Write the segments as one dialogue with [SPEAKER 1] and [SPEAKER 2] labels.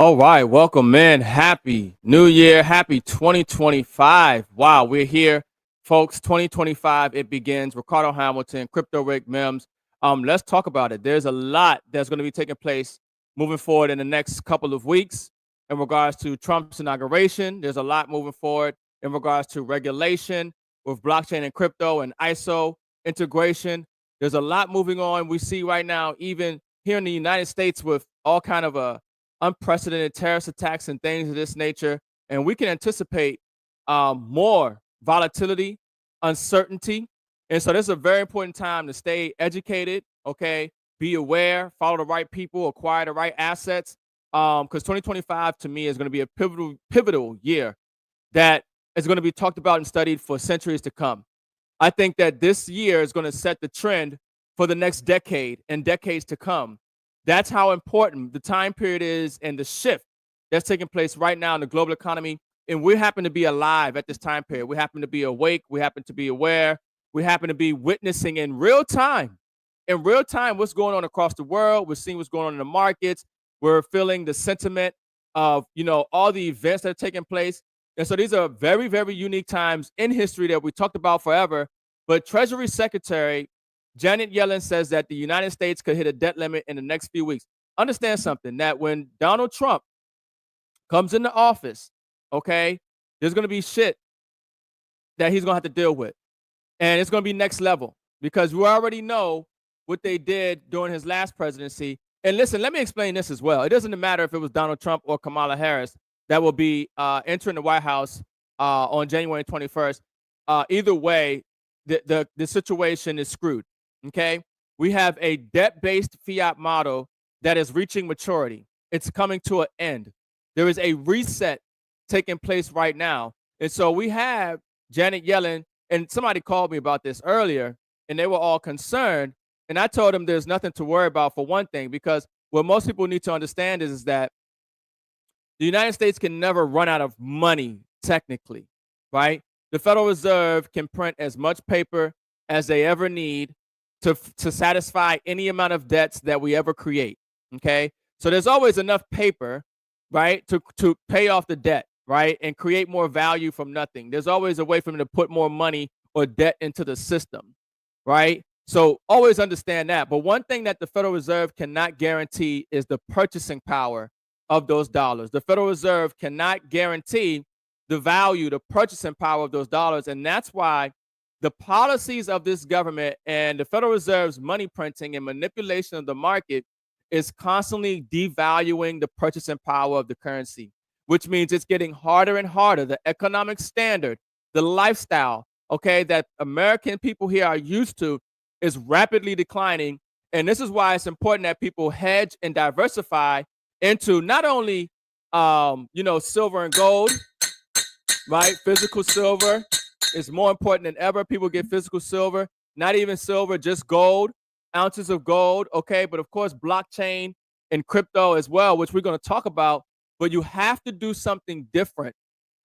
[SPEAKER 1] All right, welcome in. Happy New Year. Happy 2025. Wow, we're here, folks. 2025, it begins. Ricardo Hamilton, Crypto Rick Mims. Let's talk about it. There's a lot that's going to be taking place moving forward in the next couple of weeks in regards to Trump's inauguration. There's a lot moving forward in regards to regulation with blockchain and crypto and ISO integration. There's a lot moving on. We see right now, even here in the United States, with all kind of unprecedented terrorist attacks and things of this nature. And we can anticipate more volatility, uncertainty. And so this is a very important time to stay educated, okay? Be aware, follow the right people, acquire the right assets. Because 2025 to me is going to be a pivotal year that is going to be talked about and studied for centuries to come. I think that this year is going to set the trend for the next decade and decades to come. That's how important the time period is and the shift that's taking place right now in the global economy. And we happen to be alive at this time period. We happen to be awake. We happen to be aware. We happen to be witnessing in real time, what's going on across the world. We're seeing what's going on in the markets. We're feeling the sentiment of, all the events that are taking place. And so these are very, very unique times in history that we talked about forever. But Treasury Secretary Janet Yellen says that the United States could hit a debt limit in the next few weeks. Understand something, that when Donald Trump comes into office, okay, there's going to be shit that he's going to have to deal with. And it's going to be next level because we already know what they did during his last presidency. And listen, let me explain this as well. It doesn't matter if it was Donald Trump or Kamala Harris that will be entering the White House on January 21st. Either way, the situation is screwed. Okay, we have a debt-based fiat model that is reaching maturity. It's coming to an end. There is a reset taking place right now. And so we have Janet Yellen, and somebody called me about this earlier, and they were all concerned. And I told them there's nothing to worry about for one thing, because what most people need to understand is that the United States can never run out of money, technically, right? The Federal Reserve can print as much paper as they ever need to satisfy any amount of debts that we ever create, okay? So there's always enough paper, right, to pay off the debt, right, and create more value from nothing. There's always a way for them to put more money or debt into the system, right? So always understand that. But one thing that the Federal Reserve cannot guarantee is the purchasing power of those dollars. The Federal Reserve cannot guarantee the value, the purchasing power of those dollars, and that's why the policies of this government and the Federal Reserve's money printing and manipulation of the market is constantly devaluing the purchasing power of the currency, which means it's getting harder and harder. The economic standard, the lifestyle, okay, that American people here are used to is rapidly declining. And this is why it's important that people hedge and diversify into not only, silver and gold, right? Physical silver is more important than ever. People get physical silver, not even silver, just gold, ounces of gold, okay? But of course, blockchain and crypto as well, which we're going to talk about. But you have to do something different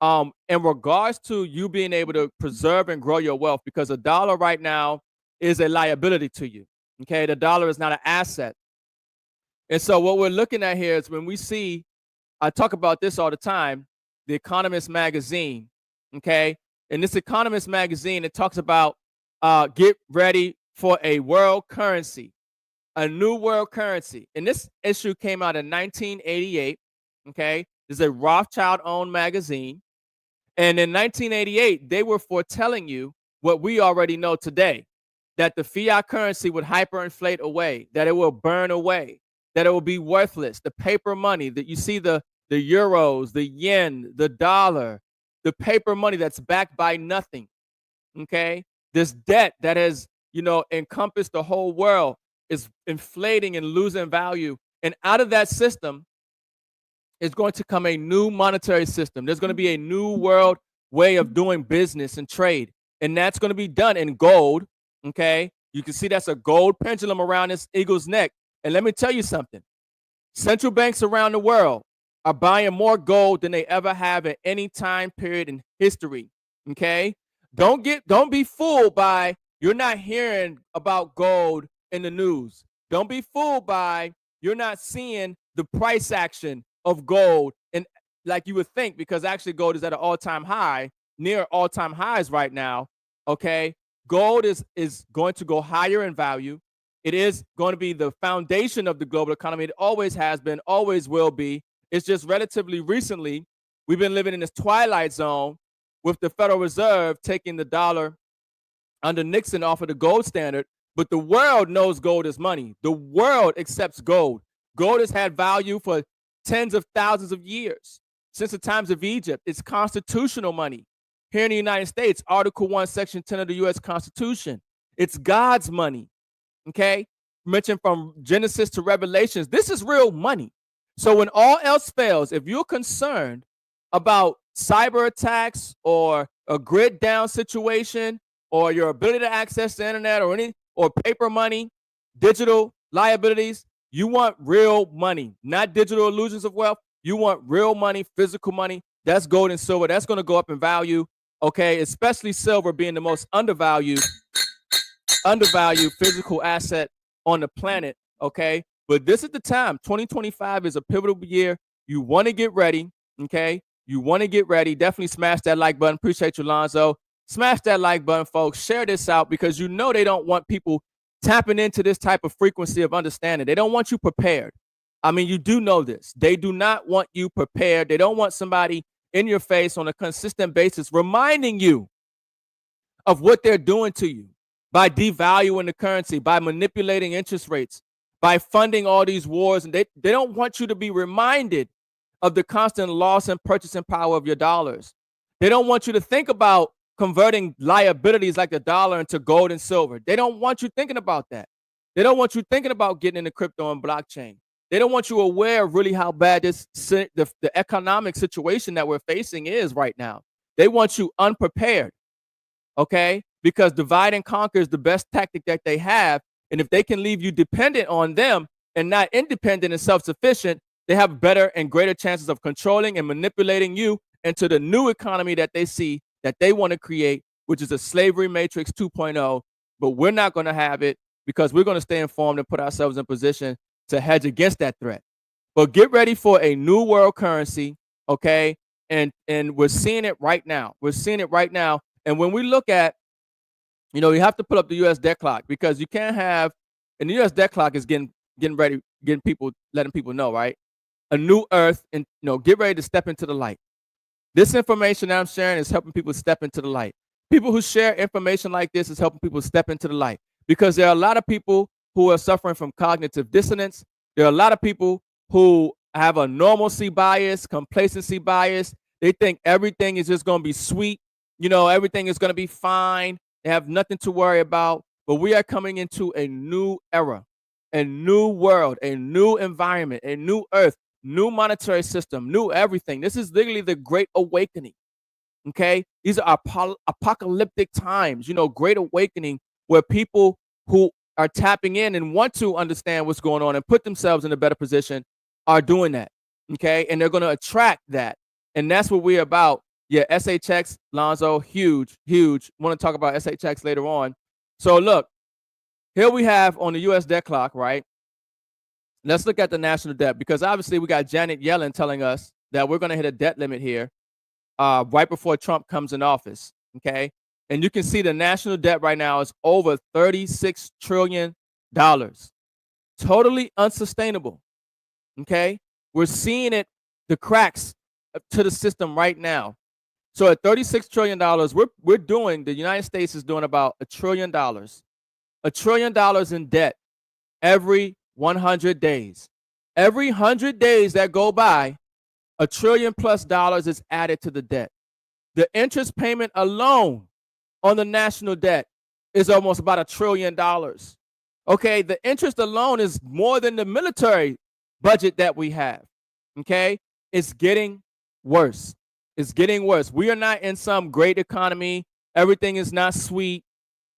[SPEAKER 1] in regards to you being able to preserve and grow your wealth, because a dollar right now is a liability to you, okay? The dollar is not an asset. And so what we're looking at here is when we see, I talk about this all the time, the Economist magazine, okay? In this Economist magazine, it talks about get ready for a world currency, a new world currency. And this issue came out in 1988, okay? This is a Rothschild-owned magazine. And in 1988, they were foretelling you what we already know today, that the fiat currency would hyperinflate away, that it will burn away, that it will be worthless. The paper money that you see, the euros, the yen, the dollar, the paper money that's backed by nothing, okay? This debt that has, encompassed the whole world is inflating and losing value. And out of that system is going to come a new monetary system. There's going to be a new world way of doing business and trade. And that's going to be done in gold, okay? You can see that's a gold pendulum around this eagle's neck. And let me tell you something. Central banks around the world are buying more gold than they ever have at any time period in history. Okay, don't be fooled by you're not hearing about gold in the news. Don't be fooled by you're not seeing the price action of gold, and like you would think, because actually gold is at an all-time high, near all-time highs right now. Okay, gold is going to go higher in value. It is going to be the foundation of the global economy. It always has been, always will be. It's just relatively recently we've been living in this twilight zone with the Federal Reserve taking the dollar under Nixon off of the gold standard. But the world knows gold is money. The world accepts gold. Gold has had value for tens of thousands of years, since the times of Egypt. It's constitutional money. Here in the United States, Article 1, Section 10 of the U.S. Constitution. It's God's money. Okay? Mentioned from Genesis to Revelations. This is real money. So when all else fails, if you're concerned about cyber attacks or a grid down situation, or your ability to access the internet, or paper money, digital liabilities, you want real money, not digital illusions of wealth. You want real money, physical money. That's gold and silver. That's going to go up in value. Okay, especially silver being the most undervalued physical asset on the planet. Okay, but this is the time. 2025 is a pivotal year. You want to get ready. Okay, you want to get ready. Definitely smash that like button. Appreciate you, Lonzo. Smash that like button, folks. Share this out, because you know they don't want people tapping into this type of frequency of understanding. They don't want you prepared. I mean, you do know this. They do not want you prepared. They don't want somebody in your face on a consistent basis reminding you of what they're doing to you by devaluing the currency, by manipulating interest rates, by funding all these wars. And they don't want you to be reminded of the constant loss and purchasing power of your dollars. They don't want you to think about converting liabilities like the dollar into gold and silver. They don't want you thinking about that. They don't want you thinking about getting into crypto and blockchain. They don't want you aware of really how bad the economic situation that we're facing is right now. They want you unprepared, okay? Because divide and conquer is the best tactic that they have. And if they can leave you dependent on them and not independent and self-sufficient, they have better and greater chances of controlling and manipulating you into the new economy that they see, that they want to create, which is a slavery matrix 2.0. But we're not going to have it, because we're going to stay informed and put ourselves in position to hedge against that threat. But get ready for a new world currency, okay? And we're seeing it right now. We're seeing it right now. And when we look at, you have to put up the U.S. debt clock, because you can't have, and the U.S. debt clock is getting ready, letting people know, right? A new earth, and get ready to step into the light. This information that I'm sharing is helping people step into the light. People who share information like this is helping people step into the light, because there are a lot of people who are suffering from cognitive dissonance. There are a lot of people who have a normalcy bias, complacency bias. They think everything is just going to be sweet. Everything is going to be fine. They have nothing to worry about. But we are coming into a new era, a new world, a new environment, a new earth, new monetary system, new everything. This is literally the Great Awakening. Okay, these are apocalyptic times. Great Awakening, where people who are tapping in and want to understand what's going on and put themselves in a better position are doing that. Okay, and they're going to attract that, and that's what we're about. Yeah, SHX, Lonzo, huge. Want to talk about SHX later on. So look, here we have on the U.S. debt clock, right? Let's look at the national debt, because obviously we got Janet Yellen telling us that we're going to hit a debt limit here right before Trump comes in office, okay? And you can see the national debt right now is over $36 trillion. Totally unsustainable, okay? We're seeing it, the cracks to the system right now. So at $36 trillion, the United States is doing about $1 trillion. $1 trillion in debt every 100 days. Every 100 days that go by, $1 trillion+ is added to the debt. The interest payment alone on the national debt is almost about $1 trillion. Okay, the interest alone is more than the military budget that we have. Okay, it's getting worse. It's getting worse. We are not in some great economy. Everything is not sweet.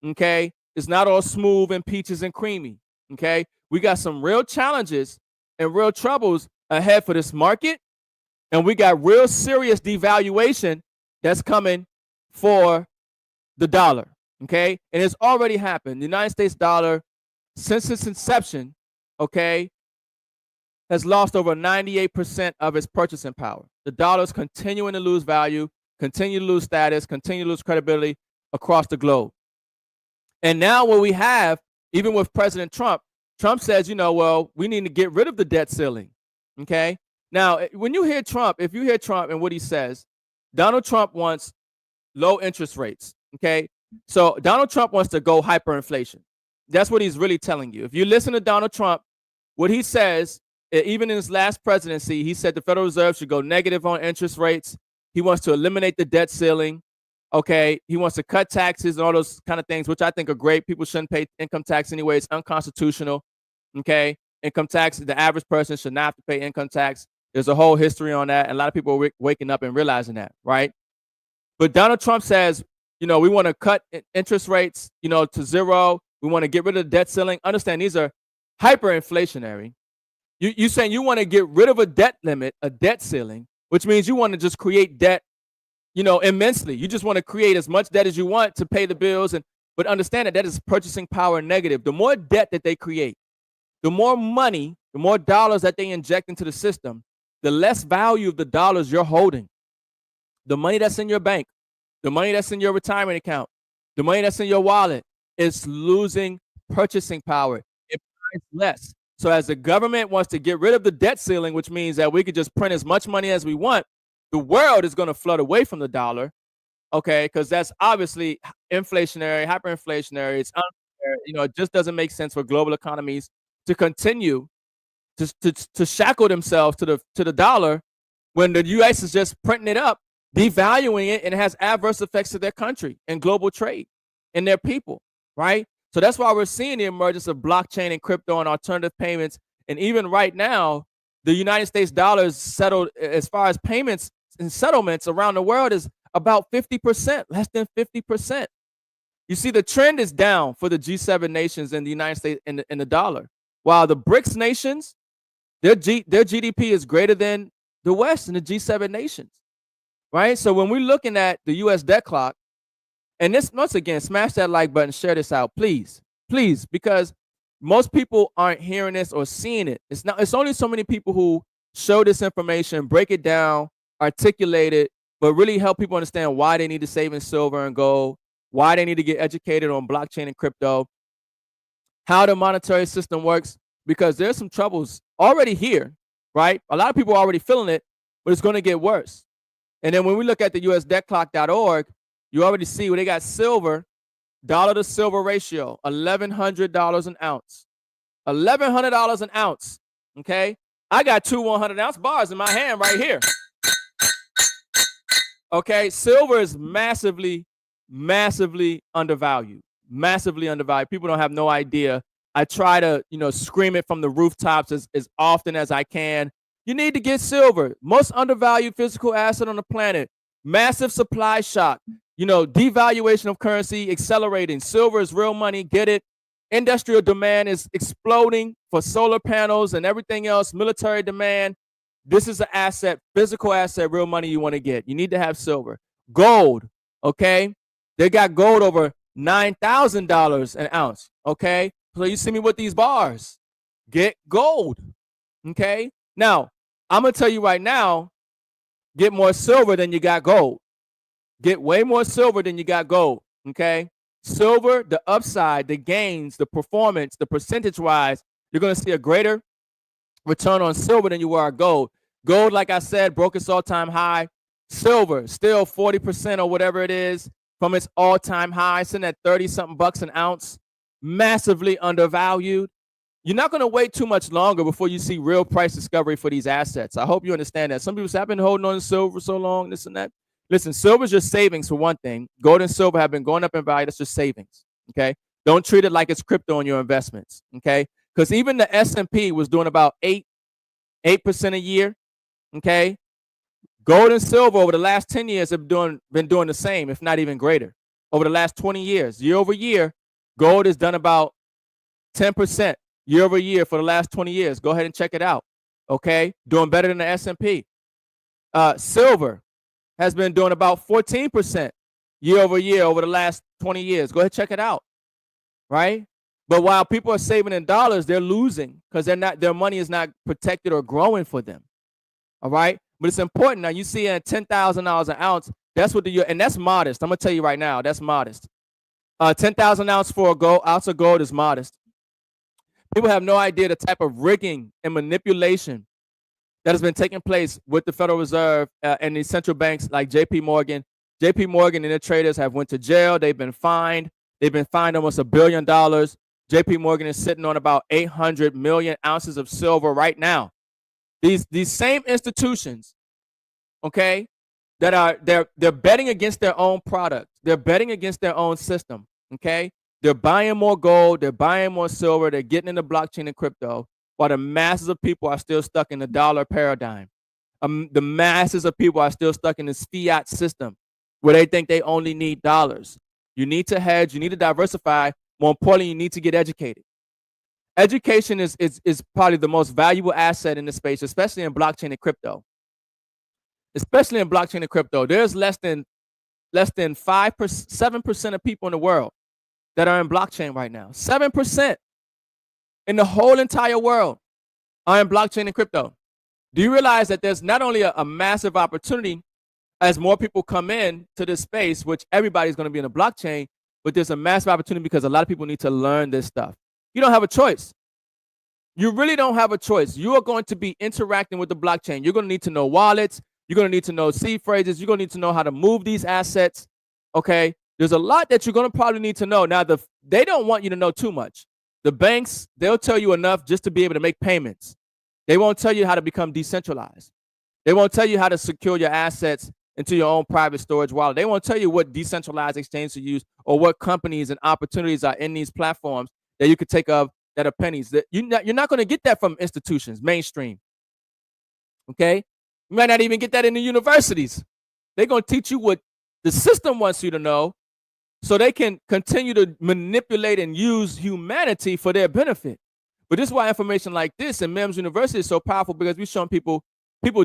[SPEAKER 1] Okay, it's not all smooth and peaches and creamy. Okay, we got some real challenges and real troubles ahead for this market. And we got real serious devaluation that's coming for the dollar, okay? And it's already happened. The United States dollar, since its inception, okay, has lost over 98% of its purchasing power. The dollar is continuing to lose value, continue to lose status, continue to lose credibility across the globe. And now what we have, even with President Trump, Trump says, well, we need to get rid of the debt ceiling. Okay. Now, when you hear Trump, if you hear Trump and what he says, Donald Trump wants low interest rates. Okay. So Donald Trump wants to go hyperinflation. That's what he's really telling you. If you listen to Donald Trump, what he says, even in his last presidency, he said the Federal Reserve should go negative on interest rates. He wants to eliminate the debt ceiling. Okay. He wants to cut taxes and all those kind of things, which I think are great. People shouldn't pay income tax anyway. It's unconstitutional. Okay. Income tax, the average person should not have to pay income tax. There's a whole history on that. And a lot of people are waking up and realizing that, right? But Donald Trump says, we want to cut interest rates, to zero. We want to get rid of the debt ceiling. Understand, these are hyperinflationary. You saying you want to get rid of a debt limit, a debt ceiling, which means you want to just create debt, immensely. You just want to create as much debt as you want to pay the bills. But understand that is purchasing power negative. The more debt that they create, the more money, the more dollars that they inject into the system, the less value of the dollars you're holding. The money that's in your bank, the money that's in your retirement account, the money that's in your wallet is losing purchasing power. It buys less. So as the government wants to get rid of the debt ceiling, which means that we could just print as much money as we want, the world is going to flood away from the dollar, okay? Because that's obviously inflationary, hyperinflationary. It's unfair. It just doesn't make sense for global economies to continue to shackle themselves to the dollar when the U.S. is just printing it up, devaluing it, and it has adverse effects to their country and global trade and their people, right? So that's why we're seeing the emergence of blockchain and crypto and alternative payments. And even right now, the United States dollar is settled as far as payments and settlements around the world is about 50%, less than 50%. You see, the trend is down for the G7 nations in the United States in the dollar, while the BRICS nations, their GDP is greater than the West and the G7 nations, right? So when we're looking at the U.S. debt clock, and this, once again, smash that like button, share this out, please, because most people aren't hearing this or seeing it. It's only so many people who show this information, break it down, articulate it, but really help people understand why they need to save in silver and gold, why they need to get educated on blockchain and crypto, how the monetary system works, because there's some troubles already here, right? A lot of people are already feeling it, but it's going to get worse. And then when we look at the usdebtclock.org, you already see where they got silver, dollar to silver ratio, $1,100 an ounce. $1,100 an ounce, okay? I got two 100-ounce bars in my hand right here. Okay, silver is massively undervalued. Massively undervalued. People don't have no idea. I try to, scream it from the rooftops as often as I can. You need to get silver. Most undervalued physical asset on the planet. Massive supply shock. Devaluation of currency accelerating. Silver is real money. Get it. Industrial demand is exploding for solar panels and everything else. Military demand. This is an asset, physical asset, real money you want to get. You need to have silver. Gold, okay? They got gold over $9,000 an ounce, okay? So you see me with these bars. Get gold, okay? Now, I'm going to tell you right now, get more silver than you got gold. Get way more silver than you got gold, okay? Silver, the upside, the gains, the performance, the percentage-wise, you're going to see a greater return on silver than you were on gold. Gold, like I said, broke its all-time high. Silver, still 40% or whatever it is from its all-time high, sitting at 30-something bucks an ounce. Massively undervalued. You're not going to wait too much longer before you see real price discovery for these assets. I hope you understand that. Some people say, I've been holding on to silver so long, this and that. Listen, silver is just savings for one thing. Gold and silver have been going up in value. That's just savings, okay? Don't treat it like it's crypto on your investments, okay? Because even the S&P was doing about 8% a year, okay? Gold and silver over the last 10 years have been doing the same, if not even greater. Over the last 20 years, year over year, gold has done about 10% year over year for the last 20 years. Go ahead and check it out, okay? Doing better than the S&P. Silver has been doing about 14% year over year over the last 20 years. Go ahead and check it out, right? But while people are saving in dollars, they're losing because their money is not protected or growing for them. All right. But it's important. Now you see at $10,000 an ounce, that's what and that's modest. I'm gonna tell you right now, that's modest. 10,000 ounce for ounce of gold is modest. People have no idea the type of rigging and manipulation that has been taking place with the Federal Reserve and the central banks like J.P. Morgan. J.P. Morgan and their traders have went to jail. They've been fined. They've been fined almost $1 billion. J.P. Morgan is sitting on about 800 million ounces of silver right now. These same institutions, okay, that are they're betting against their own product. They're betting against their own system. Okay, they're buying more gold. They're buying more silver. They're getting into blockchain and crypto, while the masses of people are still stuck in the dollar paradigm. The masses of people are still stuck in this fiat system where they think they only need dollars. You need to hedge. You need to diversify. More importantly, you need to get educated. Education is probably the most valuable asset in the space, especially in blockchain and crypto. Especially in blockchain and crypto, there's less than 7% of people in the world that are in blockchain right now. 7% in the whole entire world are in blockchain and crypto. Do you realize that there's not only a massive opportunity as more people come in to this space, which everybody's going to be in the blockchain, but there's a massive opportunity because a lot of people need to learn this stuff. You don't have a choice. You really don't have a choice. You are going to be interacting with the blockchain. You're going to need to know wallets. You're going to need to know seed phrases. You're going to need to know how to move these assets. Okay. There's a lot that you're going to probably need to know. Now, they don't want you to know too much. The banks, they'll tell you enough just to be able to make payments. They won't tell you how to become decentralized. They won't tell you how to secure your assets into your own private storage wallet. They won't tell you what decentralized exchange to use or what companies and opportunities are in these platforms that you could take of that are pennies. That you're not going to get that from institutions, mainstream. Okay? You might not even get that in the universities. They're going to teach you what the system wants you to know so they can continue to manipulate and use humanity for their benefit. But this is why information like this in M.I.M.S University is so powerful, because we're showing people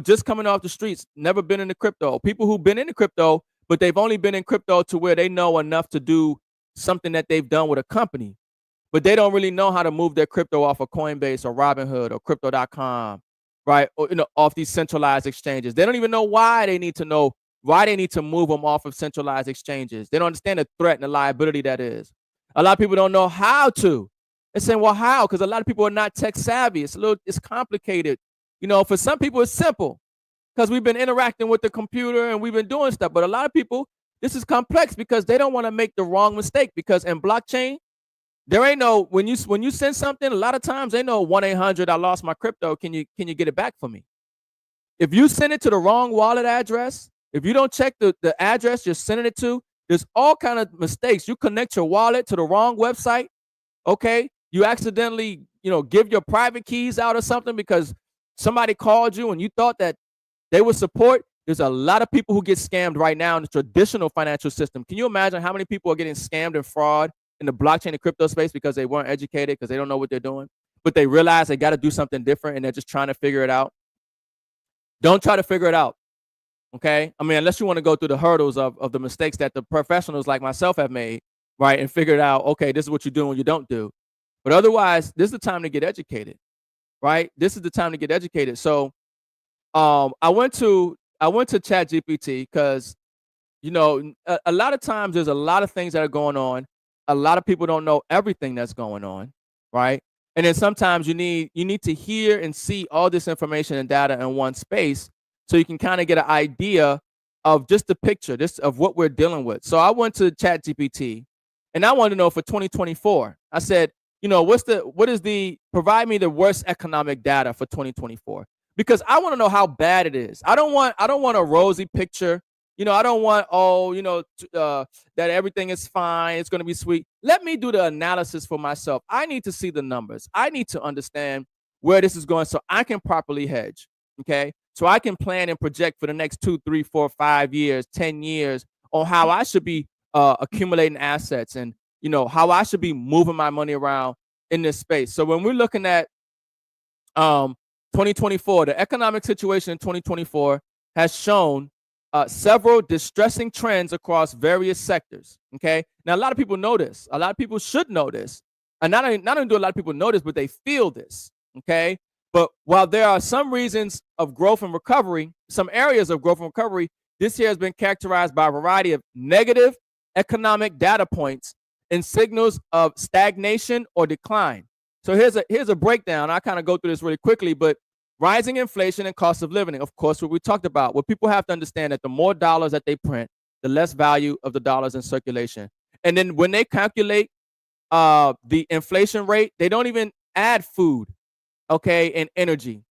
[SPEAKER 1] just coming off the streets, never been into crypto, people who've been into crypto, but they've only been in crypto to where they know enough to do something that they've done with a company, but they don't really know how to move their crypto off of Coinbase or Robinhood or crypto.com, right? Or, off these centralized exchanges. They don't even know why they need to know why they need to move them off of centralized exchanges. They don't understand the threat and the liability that is. A lot of people don't know how to. They're saying, well, how? Because a lot of people are not tech savvy. It's complicated. For some people, it's simple because we've been interacting with the computer and we've been doing stuff. But a lot of people, this is complex because they don't want to make the wrong mistake. Because in blockchain, there ain't no, when you send something, a lot of times they know 1-800, I lost my crypto. Can you get it back for me? If you send it to the wrong wallet address, if you don't check the address you're sending it to, there's all kind of mistakes. You connect your wallet to the wrong website. Okay. You accidentally, give your private keys out or something because somebody called you and you thought that they would support. There's a lot of people who get scammed right now in the traditional financial system. Can you imagine how many people are getting scammed and fraud in the blockchain and crypto space because they weren't educated, because they don't know what they're doing, but they realize they got to do something different and they're just trying to figure it out? Don't try to figure it out. Okay. I mean, unless you want to go through the hurdles of the mistakes that the professionals like myself have made, right? And figured out, okay, this is what you do and you don't do. But otherwise, this is the time to get educated, right? This is the time to get educated. So I went to ChatGPT because, a lot of times there's a lot of things that are going on. A lot of people don't know everything that's going on, right? And then sometimes you need to hear and see all this information and data in one space so you can kind of get an idea of just the picture, of what we're dealing with. So I went to ChatGPT and I wanted to know for 2024. I said, provide me the worst economic data for 2024, because I want to know how bad it is. I don't want a rosy picture. I don't want, that everything is fine, it's going to be sweet. Let me do the analysis for myself. I need to see the numbers. I need to understand where this is going so I can properly hedge. Okay. So I can plan and project for the next 2, 3, 4, 5 years, 10 years on how I should be accumulating assets and, how I should be moving my money around in this space. So when we're looking at 2024, the economic situation in 2024 has shown several distressing trends across various sectors. Okay. Now, a lot of people know this. A lot of people should know this. And not only do a lot of people know this, but they feel this, okay? But while there are some reasons of growth and recovery, some areas of growth and recovery, this year has been characterized by a variety of negative economic data points and signals of stagnation or decline. So here's a breakdown. I kind of go through this really quickly, but rising inflation and cost of living, of course, what we talked about. What people have to understand that the more dollars that they print, the less value of the dollars in circulation. And then when they calculate the inflation rate, they don't even add food, okay, and energy,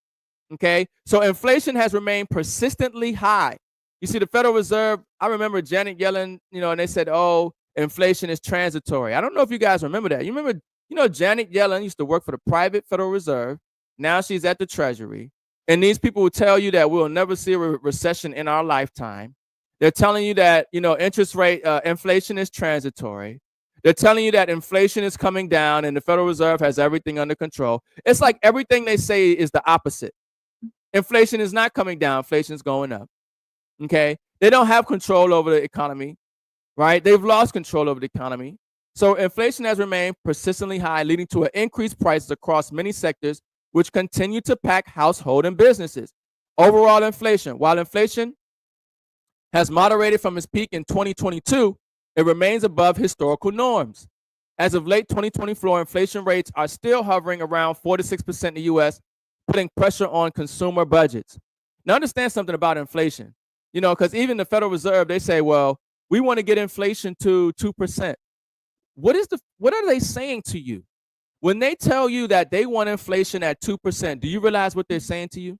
[SPEAKER 1] okay? So inflation has remained persistently high. You see, the Federal Reserve, I remember Janet Yellen, and they said, oh, inflation is transitory. I don't know if you guys remember that. You remember, Janet Yellen used to work for the private Federal Reserve. Now she's at the Treasury. And these people will tell you that we'll never see a recession in our lifetime. They're telling you that, interest rate, inflation is transitory. They're telling you that inflation is coming down and the Federal Reserve has everything under control. It's like everything they say is the opposite. Inflation is not coming down. Inflation is going up. Okay? They don't have control over the economy, right? They've lost control over the economy. So inflation has remained persistently high, leading to increased prices across many sectors, which continue to pack household and businesses. Overall inflation, while inflation has moderated from its peak in 2022, it remains above historical norms. As of late 2024, inflation rates are still hovering around 4 to 6% in the U.S., putting pressure on consumer budgets. Now understand something about inflation, because even the Federal Reserve, they say, well, we want to get inflation to 2%. What are they saying to you? When they tell you that they want inflation at 2%, do you realize what they're saying to you?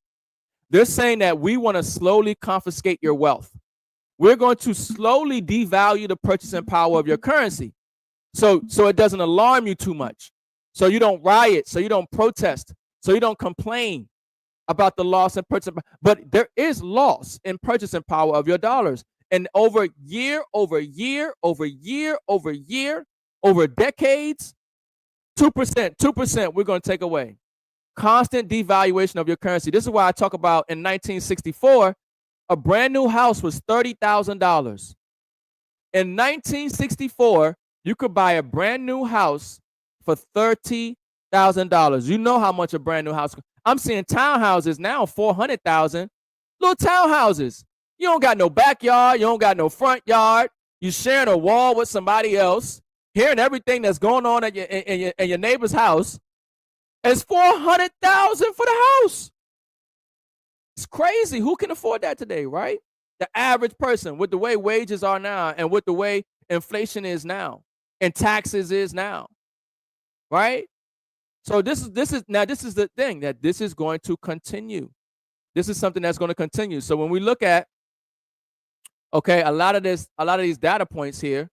[SPEAKER 1] They're saying that we want to slowly confiscate your wealth. We're going to slowly devalue the purchasing power of your currency. So it doesn't alarm you too much. So you don't riot, so you don't protest, so you don't complain about the loss in purchasing power. But there is loss in purchasing power of your dollars. And over year, over year, over year, over year, over decades, 2%, we're going to take away. Constant devaluation of your currency. This is why I talk about in 1964, a brand new house was $30,000. In 1964, you could buy a brand new house for $30,000. You know how much a brand new house. I'm seeing townhouses now, $400,000. Little townhouses. You don't got no backyard. You don't got no front yard. You're sharing a wall with somebody else, hearing everything that's going on at your neighbor's house. It's $400,000 for the house. It's crazy. Who can afford that today, right? The average person, with the way wages are now and with the way inflation is now and taxes is now, right? So this is the thing, that this is going to continue. This is something that's going to continue. So when we look at, okay, a lot of these data points here,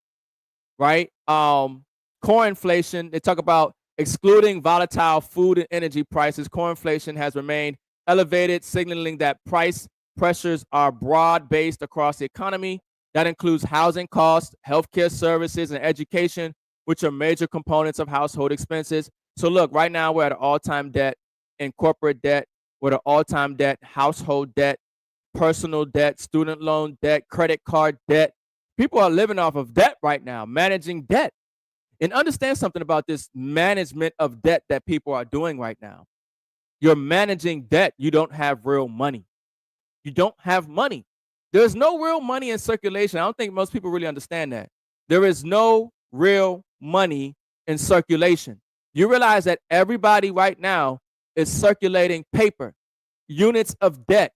[SPEAKER 1] right? Core inflation, they talk about excluding volatile food and energy prices. Core inflation has remained elevated, signaling that price pressures are broad-based across the economy. That includes housing costs, healthcare services, and education, which are major components of household expenses. So look, right now we're at an all-time debt in corporate debt, we're at an all-time debt, household debt, personal debt, student loan debt, credit card debt. People are living off of debt right now, managing debt. And understand something about this management of debt that people are doing right now. You're managing debt. You don't have real money. You don't have money. There's no real money in circulation. I don't think most people really understand that. There is no real money in circulation. You realize that everybody right now is circulating paper, units of debt,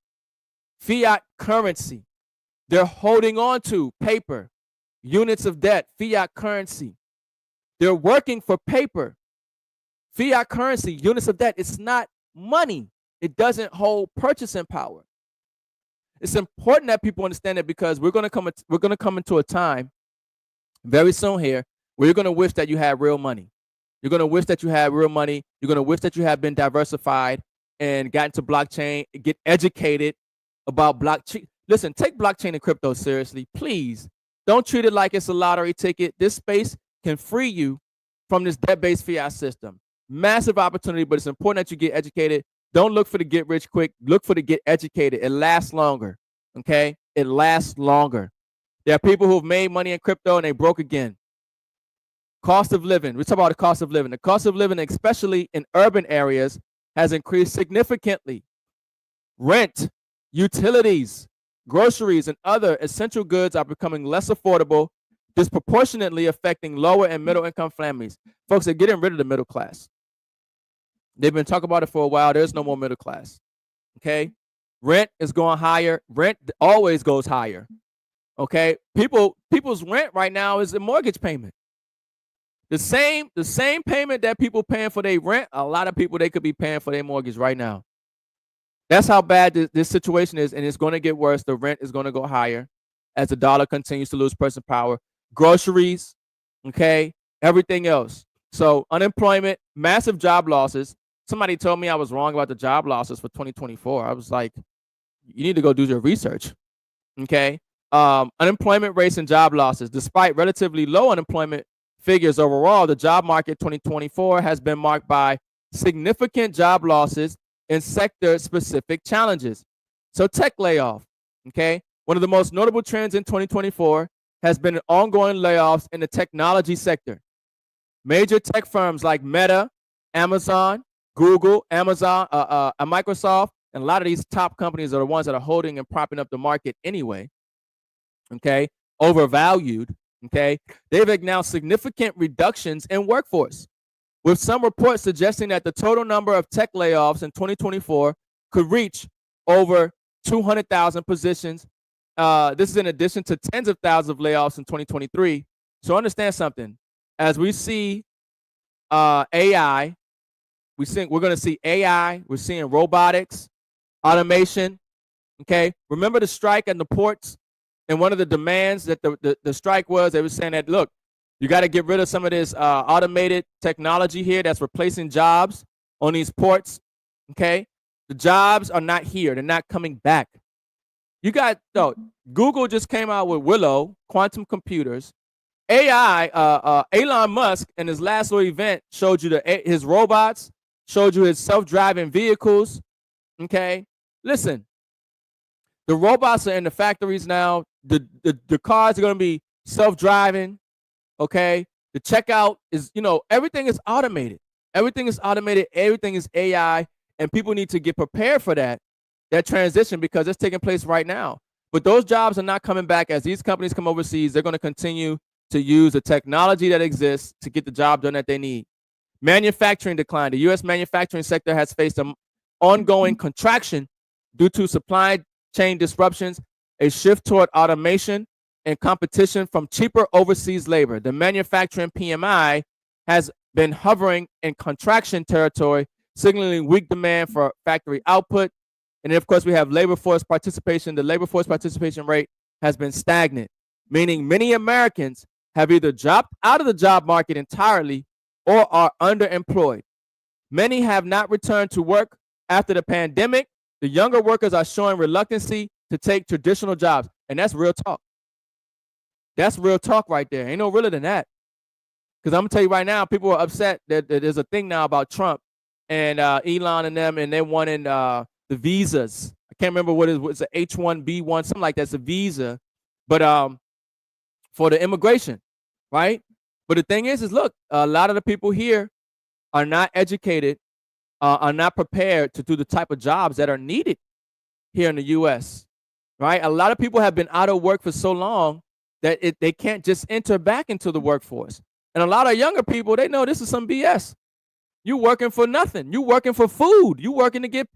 [SPEAKER 1] fiat currency. They're holding on to paper, units of debt, fiat currency. They're working for paper, fiat currency, units of debt. It's not money. It doesn't hold purchasing power. It's important that people understand that, because we're going to come into a time very soon here where you're going to wish that you had real money. You're going to wish that you had real money. You're going to wish that you had been diversified and got into blockchain, get educated about blockchain. Listen, take blockchain and crypto seriously, please. Don't treat it like it's a lottery ticket. This space can free you from this debt-based fiat system. Massive opportunity, but it's important that you get educated. Don't look for the get rich quick. Look for the get educated. It lasts longer, okay? It lasts longer. There are people who've made money in crypto and they broke again. Cost of living. We talk about the cost of living. The cost of living, especially in urban areas, has increased significantly. Rent, utilities, groceries, and other essential goods are becoming less affordable, disproportionately affecting lower and middle income families. Folks are getting rid of the middle class. They've been talking about it for a while. There's no more middle class. Okay. Rent is going higher. Rent always goes higher. Okay. People's rent right now is a mortgage payment. The same payment that people paying for their rent, a lot of people they could be paying for their mortgage right now. That's how bad this situation is, and it's going to get worse. The rent is going to go higher as the dollar continues to lose purchasing power. Groceries, okay, everything else. So unemployment, massive job losses. Somebody told me I was wrong about the job losses for 2024. I was like, you need to go do your research, okay? Unemployment rates and job losses. Despite relatively low unemployment figures overall, the job market 2024 has been marked by significant job losses and sector-specific challenges. So tech layoff, okay? One of the most notable trends in 2024 has been ongoing layoffs in the technology sector. Major tech firms like Meta, Amazon, Google, Amazon, Microsoft, and a lot of these top companies are the ones that are holding and propping up the market anyway, okay? Overvalued, okay? They've announced significant reductions in workforce, with some reports suggesting that the total number of tech layoffs in 2024 could reach over 200,000 positions. This is in addition to tens of thousands of layoffs in 2023. So understand something. As we see AI, we're going to see AI. We're seeing robotics, automation. Okay. Remember the strike at the ports, and one of the demands that the strike was, they were saying that, look, you got to get rid of some of this automated technology here that's replacing jobs on these ports. Okay. The jobs are not here. They're not coming back. You got, Google just came out with Willow, quantum computers. AI, Elon Musk in his last little event showed you his robots, showed you his self-driving vehicles. Okay. Listen, the robots are in the factories now. The cars are going to be self-driving. Okay. The checkout is, everything is automated. Everything is automated. Everything is AI. And people need to get prepared for that transition, because it's taking place right now. But those jobs are not coming back. As these companies come overseas, they're going to continue to use the technology that exists to get the job done that they need. Manufacturing decline. The U.S. manufacturing sector has faced an ongoing contraction due to supply chain disruptions, a shift toward automation, and competition from cheaper overseas labor. The manufacturing PMI has been hovering in contraction territory, signaling weak demand for factory output. And then, of course, we have labor force participation. The labor force participation rate has been stagnant, meaning many Americans have either dropped out of the job market entirely or are underemployed. Many have not returned to work after the pandemic. The younger workers are showing reluctancy to take traditional jobs. And that's real talk. That's real talk right there. Ain't no realer than that. Because I'm going to tell you right now, people are upset that there's a thing now about Trump and Elon and them, and they're wanting the visas. I can't remember what it was, an H-1B1, something like that's a visa, but for the immigration, right? But the thing is look, a lot of the people here are not educated, are not prepared to do the type of jobs that are needed here in the U.S., right? A lot of people have been out of work for so long that they can't just enter back into the workforce. And a lot of younger people, they know this is some BS. You working for nothing. You working for food. You working to get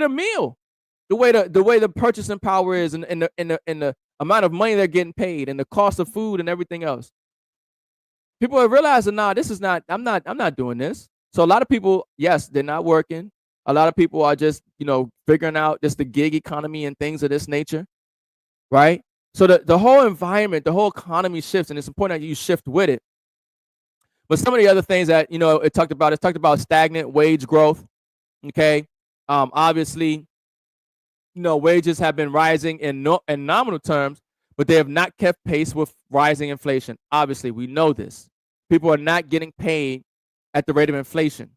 [SPEAKER 1] a meal. The way the purchasing power is, and the amount of money they're getting paid, and the cost of food and everything else. People are realizing, this is not. I'm not doing this. So a lot of people, yes, they're not working. A lot of people are just figuring out just the gig economy and things of this nature, right? So the whole environment, the whole economy shifts, and it's important that you shift with it. But some of the other things that it talked about stagnant wage growth. Okay, obviously, wages have been rising in nominal terms, but they have not kept pace with rising inflation. Obviously, we know this. People are not getting paid at the rate of inflation.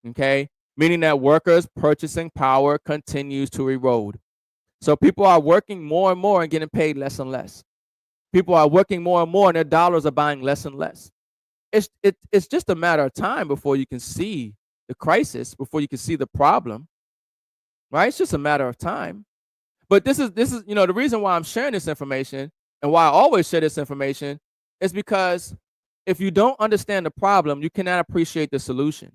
[SPEAKER 1] Okay, meaning that workers' purchasing power continues to erode. So people are working more and more and getting paid less and less. People are working more and more, and their dollars are buying less and less. it's just a matter of time before you can see the crisis, before you can see the problem, right? It's just a matter of time. But this is the reason why I'm sharing this information and why I always share this information is because if you don't understand the problem, you cannot appreciate the solution.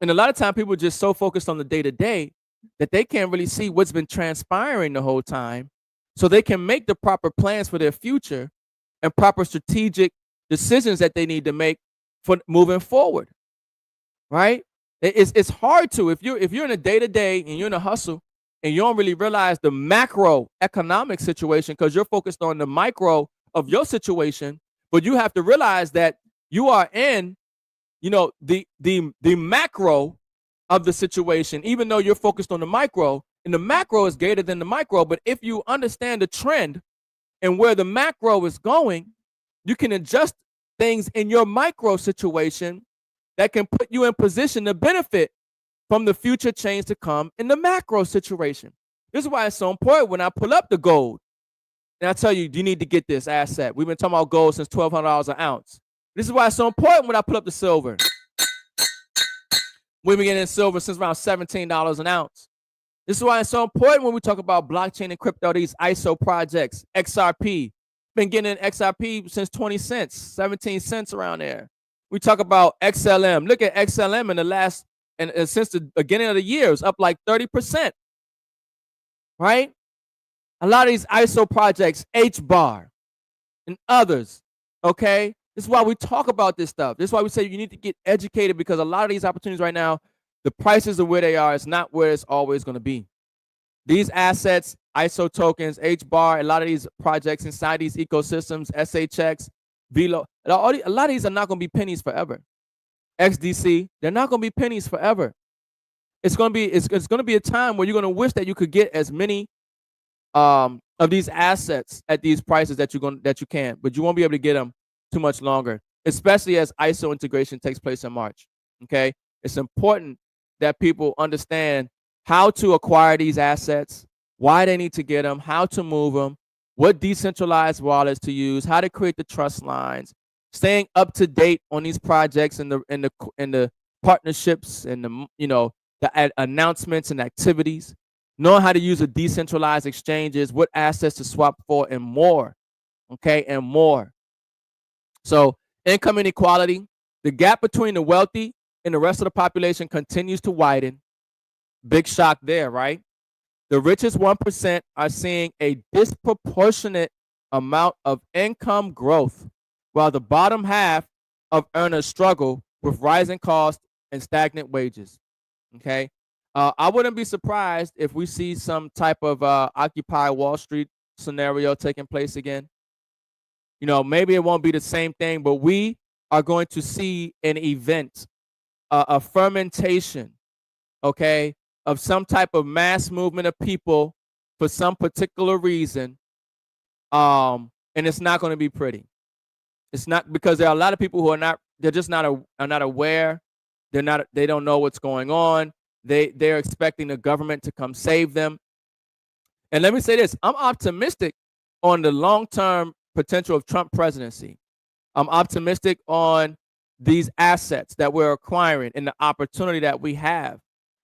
[SPEAKER 1] And a lot of time people are just so focused on the day to day that they can't really see what's been transpiring the whole time so they can make the proper plans for their future and proper strategic decisions that they need to make for moving forward, right? It's hard to if you're in a day to day and you're in a hustle and you don't really realize the macroeconomic situation because you're focused on the micro of your situation, but you have to realize that you are in the macro of the situation, even though you're focused on the micro, and the macro is greater than the micro. But if you understand the trend and where the macro is going, you can adjust things in your micro situation that can put you in position to benefit from the future change to come in the macro situation. This is why it's so important when I pull up the gold and I tell you, you need to get this asset. We've been talking about gold since $1,200 an ounce. This is why it's so important when I pull up the silver. We've been getting silver since around $17 an ounce. This is why it's so important when we talk about blockchain and crypto, these ISO projects, XRP. Been getting XRP since 20 cents, 17 cents around there. We talk about XLM. Look at XLM in the last, and since the beginning of the year, it's up like 30%, right? A lot of these ISO projects, HBAR and others, okay? This is why we talk about this stuff. This is why we say you need to get educated, because a lot of these opportunities right now, the prices of where they are is not where it's always going to be. These assets, ISO tokens, HBAR, a lot of these projects inside these ecosystems, SHX, VLO, a lot of these are not going to be pennies forever. XDC, they're not going to be pennies forever. It's going to be a time where you're going to wish that you could get as many of these assets at these prices that you can, but you won't be able to get them too much longer, especially as ISO integration takes place in March. Okay, it's important that people understand how to acquire these assets, why they need to get them, how to move them, what decentralized wallets to use, how to create the trust lines, staying up to date on these projects and the partnerships and the announcements and activities, knowing how to use the decentralized exchanges, what assets to swap for, and more. Okay, and more. So income inequality, the gap between the wealthy and the rest of the population continues to widen. Big shock there, right? The richest 1% are seeing a disproportionate amount of income growth, while the bottom half of earners struggle with rising costs and stagnant wages. Okay, I wouldn't be surprised if we see some type of Occupy Wall Street scenario taking place again. Maybe it won't be the same thing, but we are going to see an event, a fermentation, okay, of some type of mass movement of people for some particular reason, and it's not going to be pretty. It's not, because there are a lot of people who they're just not aware. They don't know what's going on. They're expecting the government to come save them. And let me say this, I'm optimistic on the long-term potential of Trump presidency. I'm optimistic on these assets that we're acquiring and the opportunity that we have.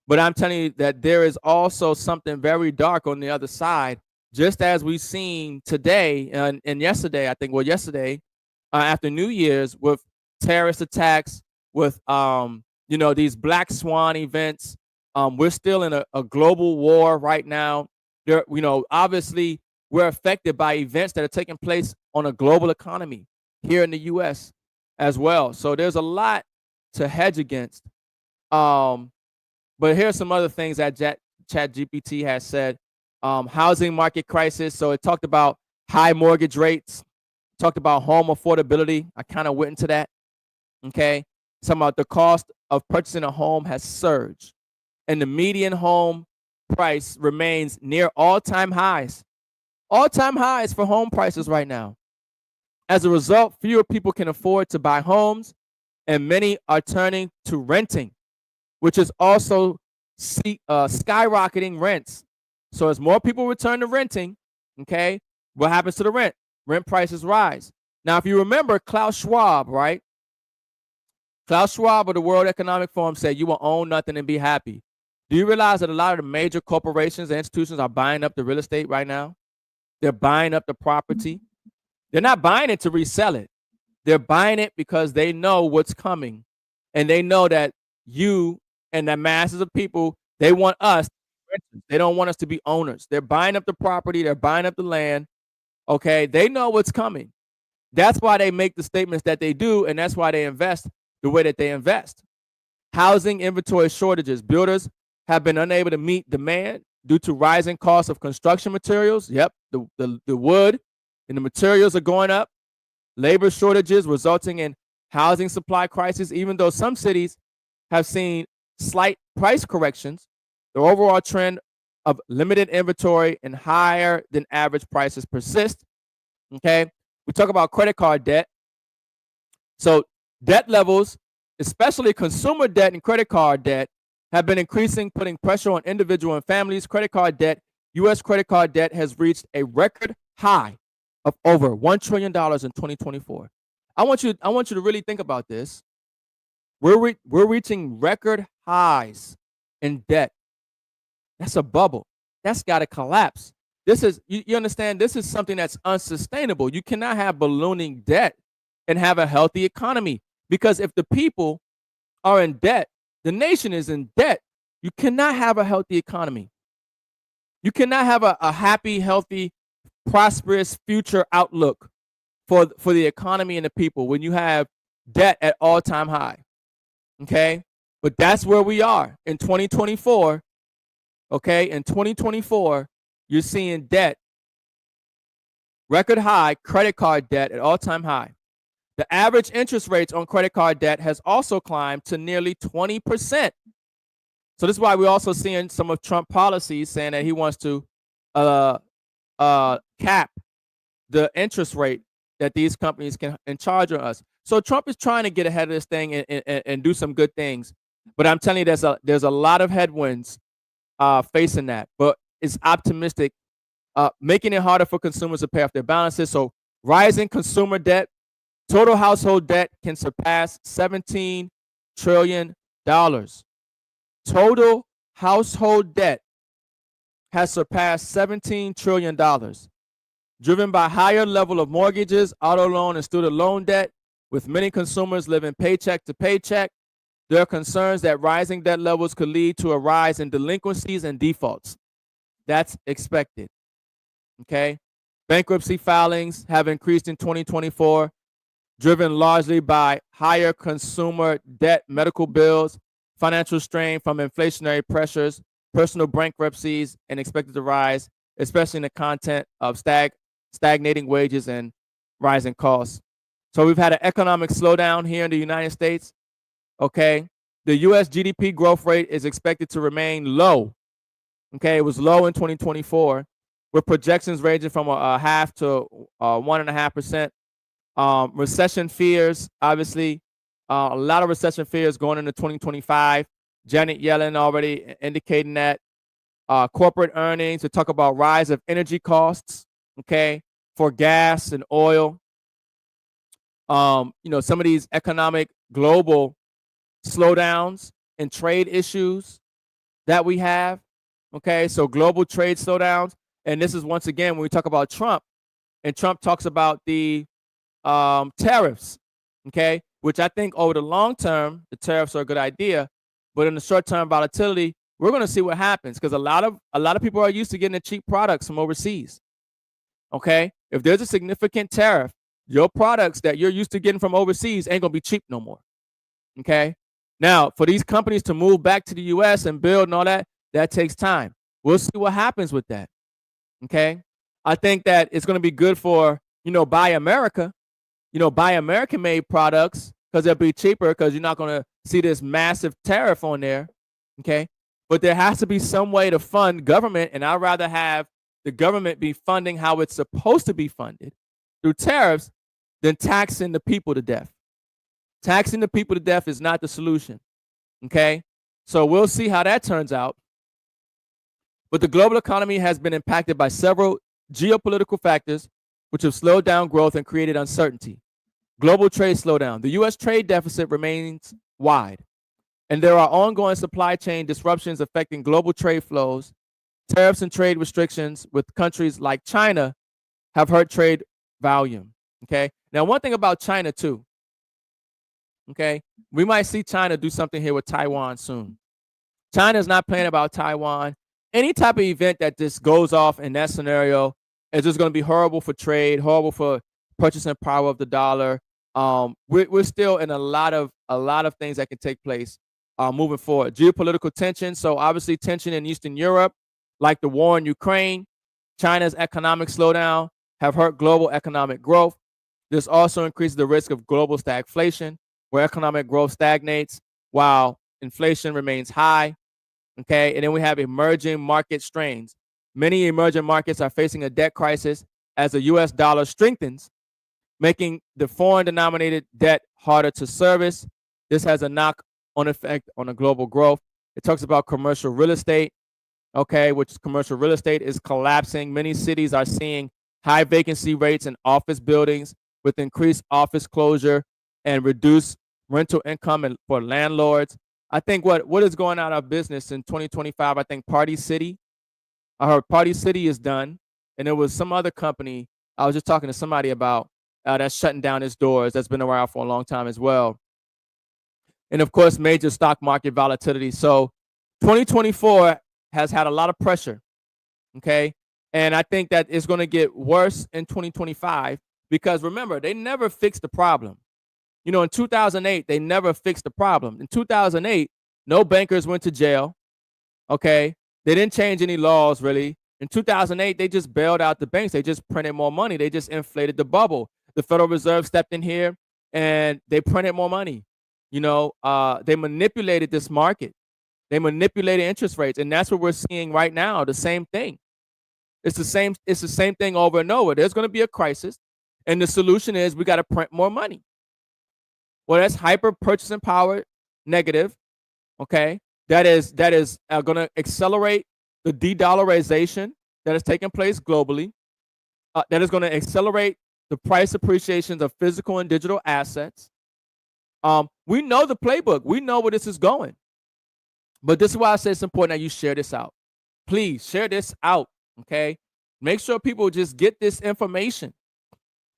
[SPEAKER 1] But I'm telling you that there is also something very dark on the other side, just as we've seen today and yesterday, yesterday, after New Year's, with terrorist attacks, with these black swan events. We're still in a global war right now. Obviously we're affected by events that are taking place on a global economy here in the US as well. So there's a lot to hedge against. But here's some other things that ChatGPT has said. Housing market crisis. So it talked about high mortgage rates, talked about home affordability. I kind of went into that. Okay. Talking about the cost of purchasing a home has surged, and the median home price remains near all-time highs. All-time highs for home prices right now. As a result, fewer people can afford to buy homes, and many are turning to renting, which is also skyrocketing rents. So as more people return to renting, okay, what happens to the rent? Rent prices rise. Now, if you remember Klaus Schwab, right? Klaus Schwab of the World Economic Forum said you will own nothing and be happy. Do you realize that a lot of the major corporations and institutions are buying up the real estate right now? They're buying up the property. They're not buying it to resell it. They're buying it because they know what's coming. And they know that you and the masses of people, they want us. They don't want us to be owners. They're buying up the property. They're buying up the land. Okay. They know what's coming. That's why they make the statements that they do. And that's why they invest the way that they invest. Housing inventory shortages. Builders have been unable to meet demand due to rising costs of construction materials. Yep. The wood and the materials are going up. Labor shortages resulting in housing supply crisis. Even though some cities have seen slight price corrections, the overall trend of limited inventory and higher than average prices persist. Okay, we talk about credit card debt. So debt levels, especially consumer debt and credit card debt, have been increasing, putting pressure on individual and families. Credit card debt, U.S. credit card debt has reached a record high of over $1 trillion in 2024. I want you to really think about this. We're reaching record highs in debt. That's a bubble. That's got to collapse. This is, you understand, this is something that's unsustainable. You cannot have ballooning debt and have a healthy economy, because if the people are in debt, the nation is in debt. You cannot have a healthy economy. You cannot have a happy, healthy, prosperous future outlook for the economy and the people when you have debt at all-time high. Okay, but that's where we are in 2024. Okay, in 2024, you're seeing debt record high, credit card debt at all-time high. The average interest rates on credit card debt has also climbed to nearly 20%. So this is why we're also seeing some of Trump policies saying that he wants to cap the interest rate that these companies can charge on us. So Trump is trying to get ahead of this thing and do some good things. But I'm telling you, there's a lot of headwinds facing that. But it's optimistic, making it harder for consumers to pay off their balances. So rising consumer debt, total household debt can surpass $17 trillion. Total household debt has surpassed $17 trillion, driven by higher level of mortgages, auto loan, and student loan debt. With many consumers living paycheck to paycheck, there are concerns that rising debt levels could lead to a rise in delinquencies and defaults. That's expected. Okay, bankruptcy filings have increased in 2024, driven largely by higher consumer debt, medical bills, financial strain from inflationary pressures, personal bankruptcies, and expected to rise, especially in the content of stagnating wages and rising costs. So we've had an economic slowdown here in the United States. Okay, the U.S. GDP growth rate is expected to remain low. Okay, it was low in 2024, with projections ranging from a half to 1.5%. Recession fears, obviously, a lot of recession fears going into 2025. Janet Yellen already indicating that. Corporate earnings, to talk about rise of energy costs, okay, for gas and oil. Some of these economic global slowdowns and trade issues that we have. Okay, so global trade slowdowns. And this is once again when we talk about Trump, and Trump talks about the tariffs, okay, which I think over the long term, the tariffs are a good idea. But in the short term volatility, we're going to see what happens, because a lot of people are used to getting the cheap products from overseas. Okay, if there's a significant tariff, your products that you're used to getting from overseas ain't going to be cheap no more. Okay, now for these companies to move back to the U.S. and build and all that, that takes time. We'll see what happens with that. Okay, I think that it's going to be good for, Buy America, buy American made products, because they'll be cheaper, because you're not going to see this massive tariff on there. Okay, but there has to be some way to fund government, and I'd rather have the government be funding how it's supposed to be funded through tariffs than taxing the people to death. Taxing the people to death is not the solution. Okay, so we'll see how that turns out. But the global economy has been impacted by several geopolitical factors, which have slowed down growth and created uncertainty. Global trade slowdown. The U.S. trade deficit remains wide, and there are ongoing supply chain disruptions affecting global trade flows. Tariffs and trade restrictions with countries like China have hurt trade volume. Okay. Now, one thing about China too. Okay, we might see China do something here with Taiwan soon. China is not playing about Taiwan. Any type of event that just goes off in that scenario is just going to be horrible for trade, horrible for purchasing power of the dollar. We're still in a lot of things that can take place moving forward. Geopolitical tension. So obviously tension in Eastern Europe, like the war in Ukraine. China's economic slowdown have hurt global economic growth. This also increases the risk of global stagflation, where economic growth stagnates while inflation remains high. Okay, and then we have emerging market strains. Many emerging markets are facing a debt crisis as the US dollar strengthens, making the foreign denominated debt harder to service. This has a knock-on effect on the global growth. It talks about commercial real estate, okay, which commercial real estate is collapsing. Many cities are seeing high vacancy rates in office buildings with increased office closure and reduced rental income for landlords. I think what is going out of business in 2025, I think Party City. I heard Party City is done. And there was some other company I was just talking to somebody about that's shutting down its doors. That's been around for a long time as well. And of course, major stock market volatility. So 2024 has had a lot of pressure. Okay. And I think that it's going to get worse in 2025 because remember, they never fixed the problem. You know, in 2008, they never fixed the problem. In 2008, no bankers went to jail. Okay. They didn't change any laws really. In 2008, they just bailed out the banks. They just printed more money. They just inflated the bubble. The Federal Reserve stepped in here and they printed more money. You know, they manipulated this market. They manipulated interest rates. And that's what we're seeing right now. The same thing. It's the same thing over and over. There's going to be a crisis. And the solution is we got to print more money. Well, that's hyper purchasing power negative. Okay. That is going to accelerate the de-dollarization that is taking place globally. That is going to accelerate the price appreciations of physical and digital assets. We know the playbook. We know where this is going. But this is why I say it's important that you share this out. Please share this out. Okay. Make sure people just get this information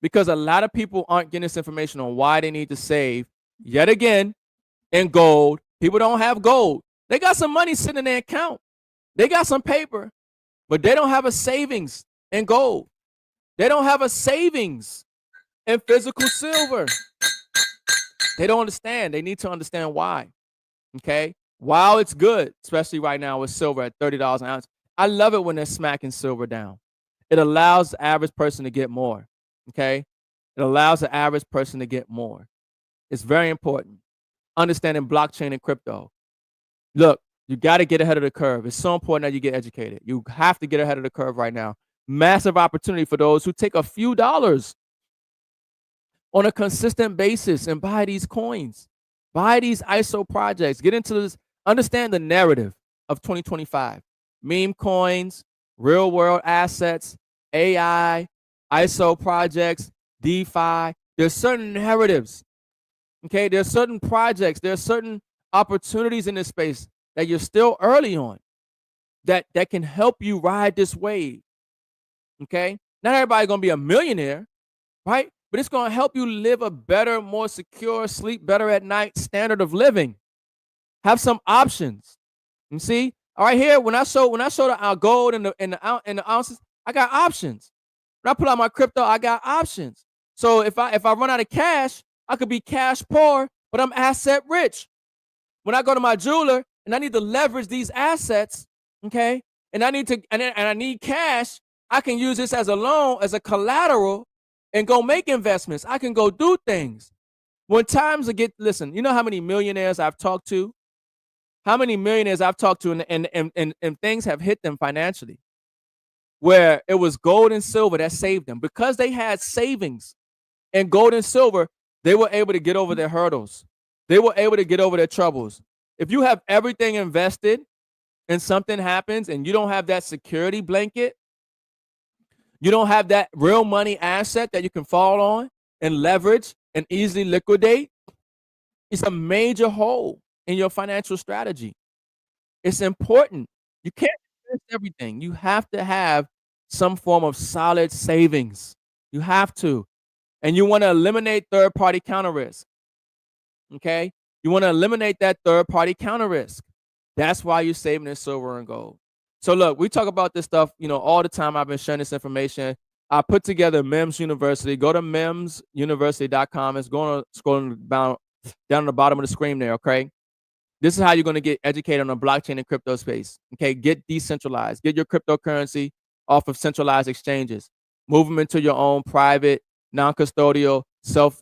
[SPEAKER 1] because a lot of people aren't getting this information on why they need to save yet again in gold. People don't have gold. They got some money sitting in their account. They got some paper, but they don't have a savings in gold. They don't have a savings in physical silver. They don't understand. They need to understand why. Okay. While it's good, especially right now with silver at $30 an ounce, I love it when they're smacking silver down. It allows the average person to get more. Okay. It allows the average person to get more. It's very important. Understanding blockchain and crypto. Look, you got to get ahead of the curve. It's so important that you get educated. You have to get ahead of the curve right now. Massive opportunity for those who take a few dollars on a consistent basis and buy these coins. Buy these ISO projects. Get into this. Understand the narrative of 2025. Meme coins, real world assets, AI, ISO projects, DeFi. There's certain narratives. Okay, there's certain projects, there's certain opportunities in this space that you're still early on that can help you ride this wave. Okay, not everybody's gonna be a millionaire, right? But it's gonna help you live a better, more secure, sleep better at night standard of living. Have some options. You see, all right here when I show the gold and the ounces, I got options. When I pull out my crypto, I got options. So if I run out of cash, I could be cash poor, but I'm asset rich. When I go to my jeweler and I need to leverage these assets, okay, and I need cash, I can use this as a loan, as a collateral, and go make investments. I can go do things. When times listen, you know how many millionaires I've talked to? How many millionaires I've talked to and things have hit them financially where it was gold and silver that saved them because they had savings in gold and silver. They were able to get over their hurdles. They were able to get over their troubles. If you have everything invested and something happens and you don't have that security blanket, you don't have that real money asset that you can fall on and leverage and easily liquidate, it's a major hole in your financial strategy. It's important. You can't invest everything. You have to have some form of solid savings. You have to. And you want to eliminate third party counter risk. Okay? You want to eliminate that third party counter risk. That's why you're saving in silver and gold. So look, we talk about this stuff, all the time. I've been sharing this information. I put together M.I.M.S University. Go to mimsuniversity.com. It's going to scrolling down on the bottom of the screen there, okay? This is how you're going to get educated on the blockchain and crypto space. Okay, get decentralized. Get your cryptocurrency off of centralized exchanges. Move them into your own private, non-custodial, self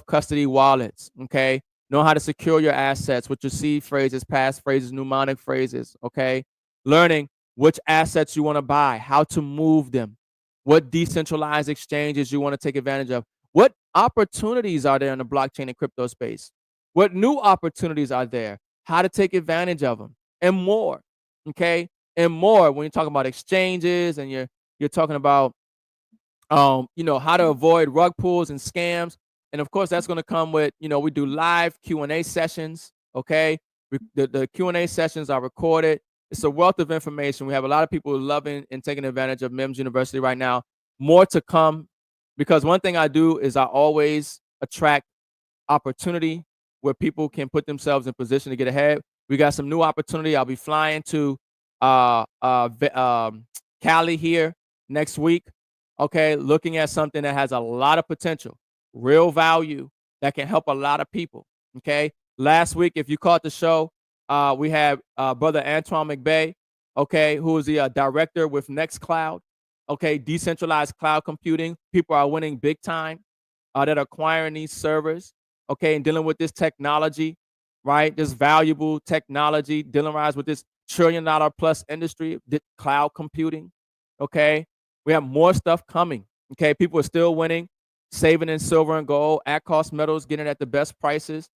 [SPEAKER 1] custody wallets. Okay, know how to secure your assets with your seed phrases, pass phrases, mnemonic phrases. Okay, learning which assets you want to buy, how to move them, what decentralized exchanges you want to take advantage of, what opportunities are there in the blockchain and crypto space. What new opportunities are there? How to take advantage of them, and more. Okay, and more when you're talking about exchanges and you're talking about how to avoid rug pulls and scams. And of course, that's going to come with we do live Q&A sessions. Okay, the Q&A sessions are recorded. It's a wealth of information. We have a lot of people loving and taking advantage of M.I.M.S University right now. More to come, because one thing I do is I always attract opportunity where people can put themselves in position to get ahead. We got some new opportunity. I'll be flying to Cali here next week. Okay, looking at something that has a lot of potential, real value that can help a lot of people. Okay, last week, if you caught the show, we had brother Antoine McBay, okay, who is the director with Nextcloud. Okay, decentralized cloud computing. People are winning big time that are acquiring these servers. Okay, and dealing with this technology, right? This valuable technology, dealing with this $1 trillion plus industry, cloud computing. Okay, we have more stuff coming. Okay, people are still winning, saving in silver and gold, at cost metals, getting it at the best prices.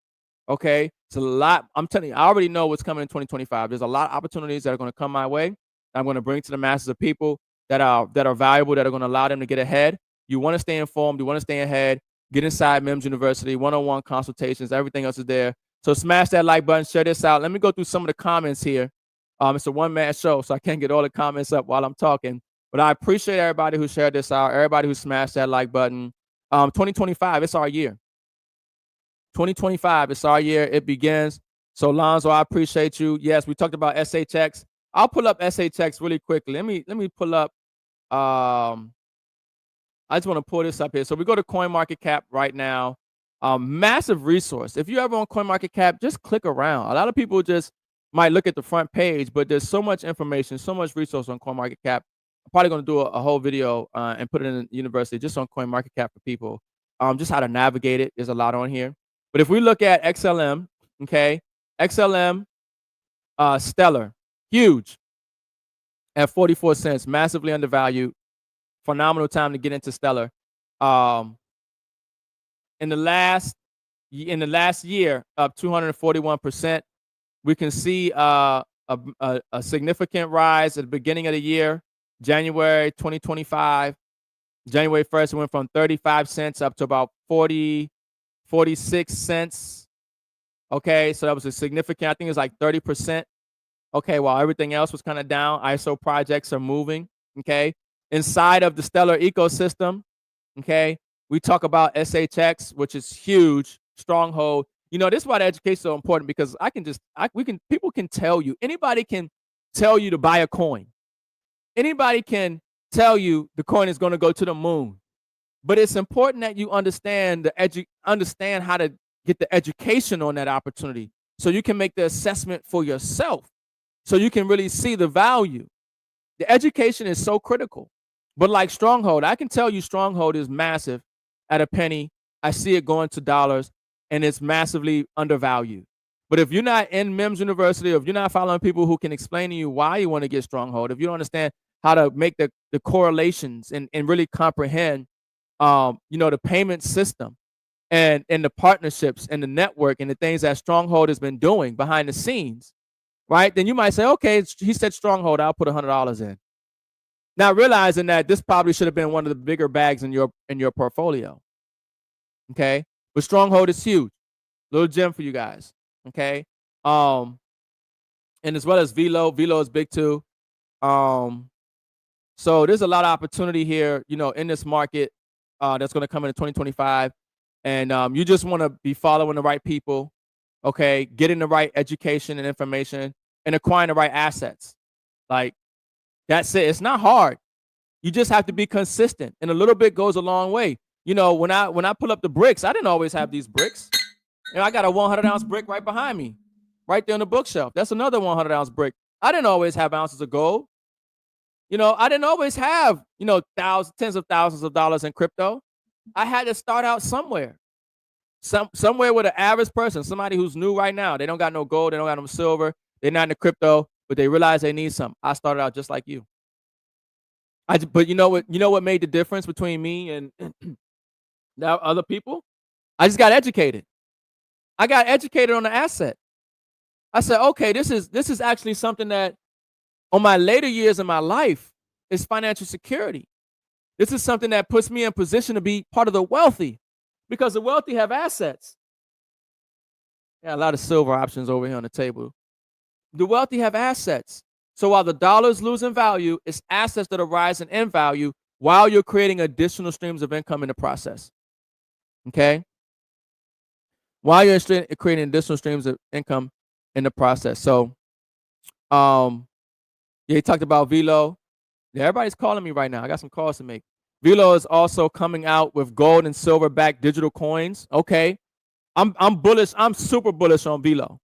[SPEAKER 1] Okay, it's a lot. I'm telling you, I already know what's coming in 2025. There's a lot of opportunities that are going to come my way. I'm going to bring to the masses of people that are valuable, that are going to allow them to get ahead. You want to stay informed. You want to stay ahead. Get inside M.I.M.S University, one-on-one consultations. Everything else is there. So smash that like button. Share this out. Let me go through some of the comments here. It's a one-man show, so I can't get all the comments up while I'm talking. But I appreciate everybody who shared this out, everybody who smashed that like button. 2025, it's our year. 2025, it's our year. It begins. So Lonzo, I appreciate you. Yes, we talked about SHX. I'll pull up SHX really quickly. Let me pull up. I just want to pull this up here. So we go to CoinMarketCap right now. Massive resource. If you're ever on CoinMarketCap, just click around. A lot of people just might look at the front page, but there's so much information, so much resource on CoinMarketCap. I'm probably going to do a whole video and put it in the university just on CoinMarketCap for people. Just how to navigate it. There's a lot on here. But if we look at XLM, okay, XLM, stellar, huge at 44 cents, massively undervalued. Phenomenal time to get into stellar. In the last year, up 241%. We can see a significant rise at the beginning of the year, January 2025. January 1st, it went from 35 cents up to about 46 cents. Okay, so that was a significant, I think it was like 30%. Okay, while everything else was kind of down, ISO projects are moving. Okay, inside of the stellar ecosystem, okay, we talk about SHX, which is huge, stronghold. This is why the education is so important, because people can tell you, anybody can tell you to buy a coin. Anybody can tell you the coin is going to go to the moon. But it's important that you understand understand how to get the education on that opportunity, so you can make the assessment for yourself, so you can really see the value. The education is so critical. But like Stronghold, I can tell you Stronghold is massive at a penny. I see it going to dollars, and it's massively undervalued. But if you're not in M.I.M.S University, or if you're not following people who can explain to you why you want to get Stronghold, if you don't understand how to make the correlations and really comprehend the payment system and the partnerships and the network and the things that Stronghold has been doing behind the scenes, right? Then you might say, okay, he said Stronghold, I'll put $100 in. Not realizing that this probably should have been one of the bigger bags in your portfolio. Okay, But Stronghold is huge. Little gem for you guys. Okay. And as well as Velo. Velo is big too. So there's a lot of opportunity here, in this market that's going to come into 2025. And you just want to be following the right people, okay, getting the right education and information and acquiring the right assets. Like, that's it. It's not hard. You just have to be consistent, and a little bit goes a long way. When I pull up the bricks, I didn't always have these bricks. I got a 100-ounce brick right behind me, right there on the bookshelf. That's another 100-ounce brick. I didn't always have ounces of gold. I didn't always have, tens of thousands of dollars in crypto. I had to start out somewhere. Somewhere with an average person, somebody who's new right now. They don't got no gold, they don't got no silver, they're not in the crypto, but they realize they need some. I started out just like you. But you know what made the difference between me and other people? I just got educated. I got educated on the asset. I said, okay, this is actually something that on my later years in my life is financial security. This is something that puts me in position to be part of the wealthy, because the wealthy have assets. Yeah, a lot of silver options over here on the table. The wealthy have assets. So while the dollar is losing value, it's assets that are rising in value while you're creating additional streams of income in the process. Okay? While you're creating additional streams of income in the process. So, yeah, you talked about Velo. Yeah, everybody's calling me right now. I got some calls to make. Velo is also coming out with gold and silver backed digital coins. Okay. I'm bullish. I'm super bullish on Velo.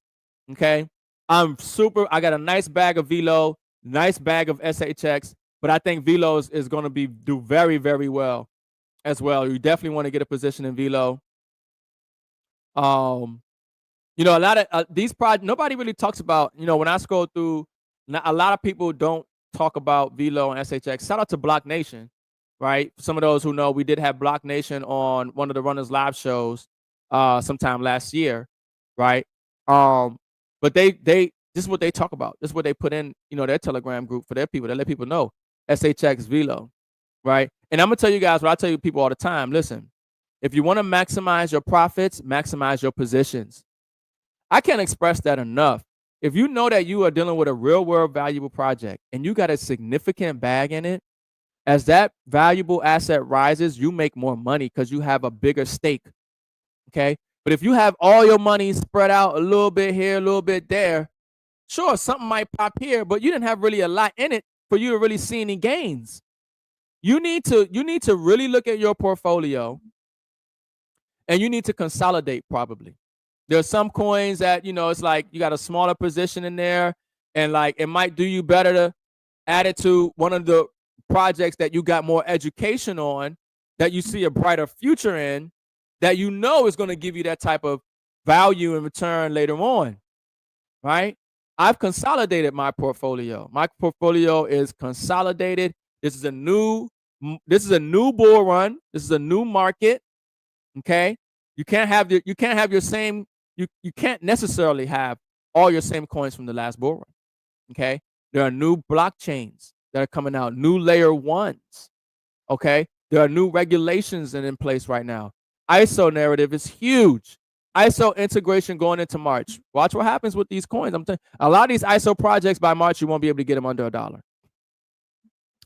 [SPEAKER 1] Okay. I got a nice bag of Velo, nice bag of SHX, but I think Velo is going to do very, very well as well. You definitely want to get a position in Velo. A lot of these projects, nobody really talks about, when I scroll through, a lot of people don't talk about Velo and SHX. Shout out to Block Nation, right? Some of those who know, we did have Block Nation on one of the Runners Live shows sometime last year, right? But this is what they talk about. This is what they put in, their Telegram group for their people. They let people know SHX Velo, right? And I'm gonna tell you guys what I tell you people all the time. Listen, if you want to maximize your profits, maximize your positions. I can't express that enough. If you know that you are dealing with a real world valuable project and you got a significant bag in it, as that valuable asset rises, you make more money because you have a bigger stake. Okay. But if you have all your money spread out a little bit here, a little bit there, sure, something might pop here, but you didn't have really a lot in it for you to really see any gains. You need to really look at your portfolio, and you need to consolidate probably. There's some coins that, it's like you got a smaller position in there, and like it might do you better to add it to one of the projects that you got more education on, that you see a brighter future in, that is going to give you that type of value in return later on, right? I've consolidated my portfolio. My portfolio is consolidated. This is a new bull run. This is a new market. Okay, you can't necessarily have all your same coins from the last bull run. Okay, there are new blockchains that are coming out, new layer ones. Okay, there are new regulations in place right now. ISO narrative is huge. ISO integration going into March. Watch what happens with these coins. I'm telling you, a lot of these ISO projects by March, you won't be able to get them under $1.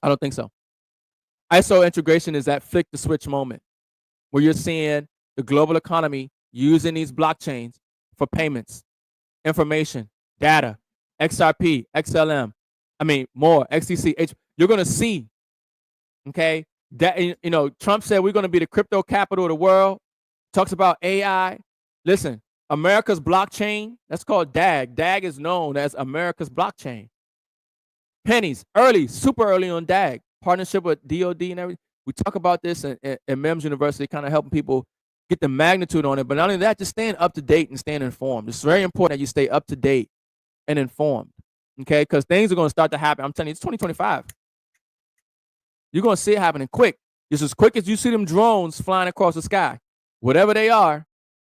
[SPEAKER 1] I don't think so. ISO integration is that flick the switch moment where you're seeing the global economy using these blockchains for payments, information, data, XRP, XLM, more, XTC. You're going to see, okay, that, Trump said we're going to be the crypto capital of the world, talks about AI. Listen, America's blockchain, that's called DAG. DAG is known as America's blockchain. Pennies, super early on DAG, partnership with DOD and everything. We talk about this in M.I.M.S University, kind of helping people get the magnitude on it. But not only that, just staying up to date and staying informed. It's very important that you stay up to date and informed, okay? Because things are going to start to happen. I'm telling you, it's 2025. You're going to see it happening quick. Just as quick as you see them drones flying across the sky, whatever they are,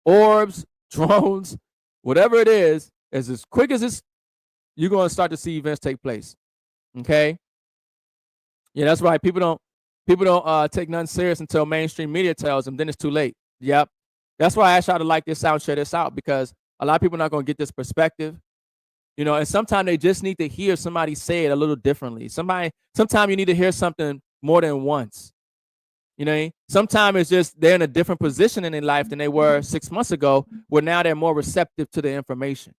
[SPEAKER 1] orbs, drones, whatever it is as quick as you're going to start to see events take place, okay? Yeah, that's right. People don't take nothing serious until mainstream media tells them. Then it's too late. Yep, That's why I asked y'all to like this out and share this out, because a lot of people are not going to get this perspective, and sometimes they just need to hear somebody say it a little differently. Sometimes you need to hear something more than once. Sometimes it's just they're in a different position in their life than they were 6 months ago, where now they're more receptive to the information,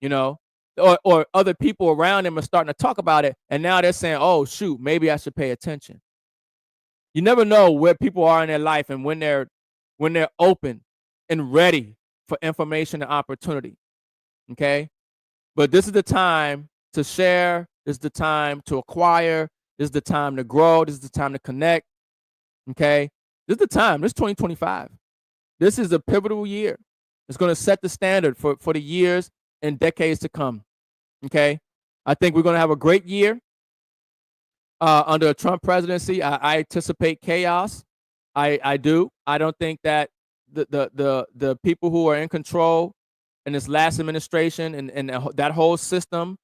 [SPEAKER 1] or other people around them are starting to talk about it, and now they're saying, oh, shoot, maybe I should pay attention. You never know where people are in their life and when they're open and ready for information and opportunity. Okay. But this is the time to share. This is the time to acquire. This is the time to grow. This is the time to connect. Okay. This is the time. This is 2025. This is a pivotal year. It's going to set the standard for the years and decades to come. Okay. I think we're going to have a great year. Under a Trump presidency, I anticipate chaos. I do. I don't think that the people who are in control in this last administration and that whole system,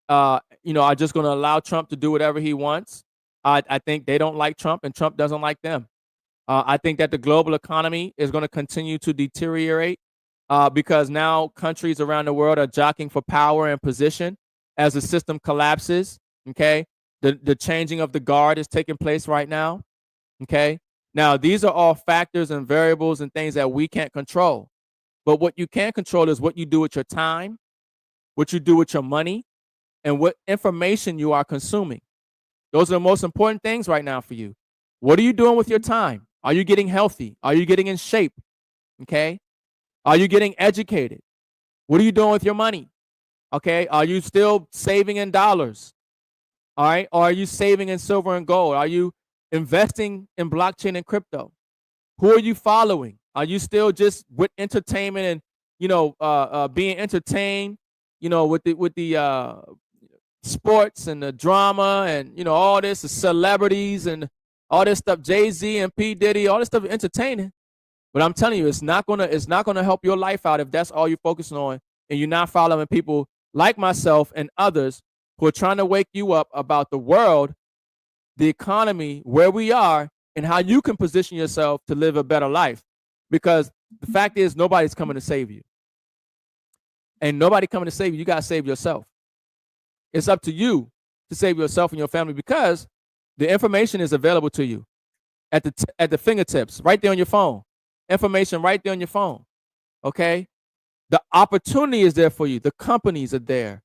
[SPEAKER 1] are just going to allow Trump to do whatever he wants. I think they don't like Trump, and Trump doesn't like them. I think that the global economy is going to continue to deteriorate because now countries around the world are jockeying for power and position as the system collapses. Okay. The changing of the guard is taking place right now. Okay. Now, these are all factors and variables and things that we can't control. But what you can control is what you do with your time, what you do with your money, and what information you are consuming. Those are the most important things right now for you. What are you doing with your time? Are you getting healthy? Are you getting in shape? Okay. Are you getting educated? What are you doing with your money? Okay. Are you still saving in dollars? All right. Or are you saving in silver and gold? Are you investing in blockchain and crypto? Who are you following? Are you still just with entertainment and being entertained, with the sports and the drama and all this, the celebrities and all this stuff, Jay-Z and P. Diddy, all this stuff is entertaining. But I'm telling you, it's not gonna help your life out if that's all you're focusing on and you're not following people like myself and others who are trying to wake you up about the world, the economy, where we are, and how you can position yourself to live a better life. Because the fact is, nobody's coming to save you. And nobody coming to save you. You got to save yourself. It's up to you to save yourself and your family, because the information is available to you at the fingertips, right there on your phone. Information right there on your phone. Okay? The opportunity is there for you. The companies are there,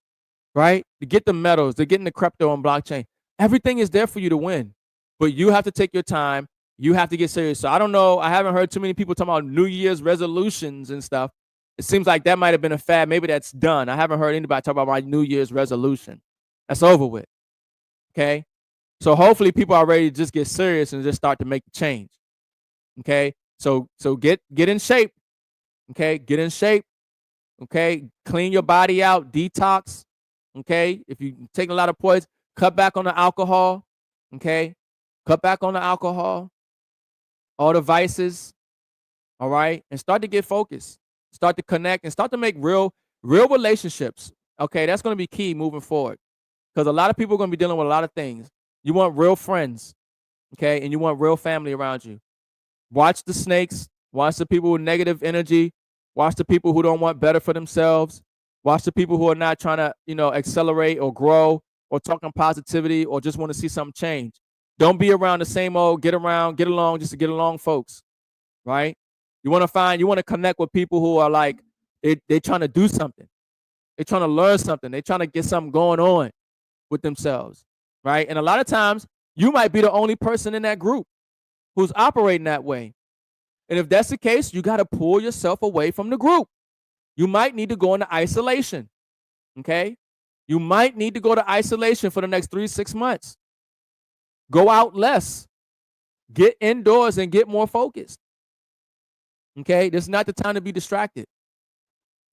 [SPEAKER 1] right? To get the metals, to get in the crypto and blockchain. Everything is there for you to win. But you have to take your time. You have to get serious. So I don't know. I haven't heard too many people talking about New Year's resolutions and stuff. It seems like that might have been a fad. Maybe that's done. I haven't heard anybody talk about my New Year's resolution. That's over with. Okay? So hopefully people are ready to just get serious and just start to make the change. Okay? So get in shape. Okay? Get in shape. Okay? Clean your body out. Detox. Okay? If you're taking a lot of poison, cut back on the alcohol. Okay? Cut back on the alcohol. All the vices. All right? And start to get focused. Start to connect and start to make real relationships. Okay? That's going to be key moving forward. Because a lot of people are going to be dealing with a lot of things. You want real friends. Okay? And you want real family around you. Watch the snakes. Watch the people with negative energy. Watch the people who don't want better for themselves. Watch the people who are not trying to, accelerate or grow or talking positivity or just want to see something change. Don't be around the same old get along just to get along folks, right? You want to connect with people who are like, they're trying to do something. They're trying to learn something. They're trying to get something going on with themselves, right? And a lot of times you might be the only person in that group who's operating that way. And if that's the case, you got to pull yourself away from the group. You might need to go into isolation, okay? You might need to go to isolation for the next 3 to 6 months. Go out less. Get indoors and get more focused. Okay? This is not the time to be distracted.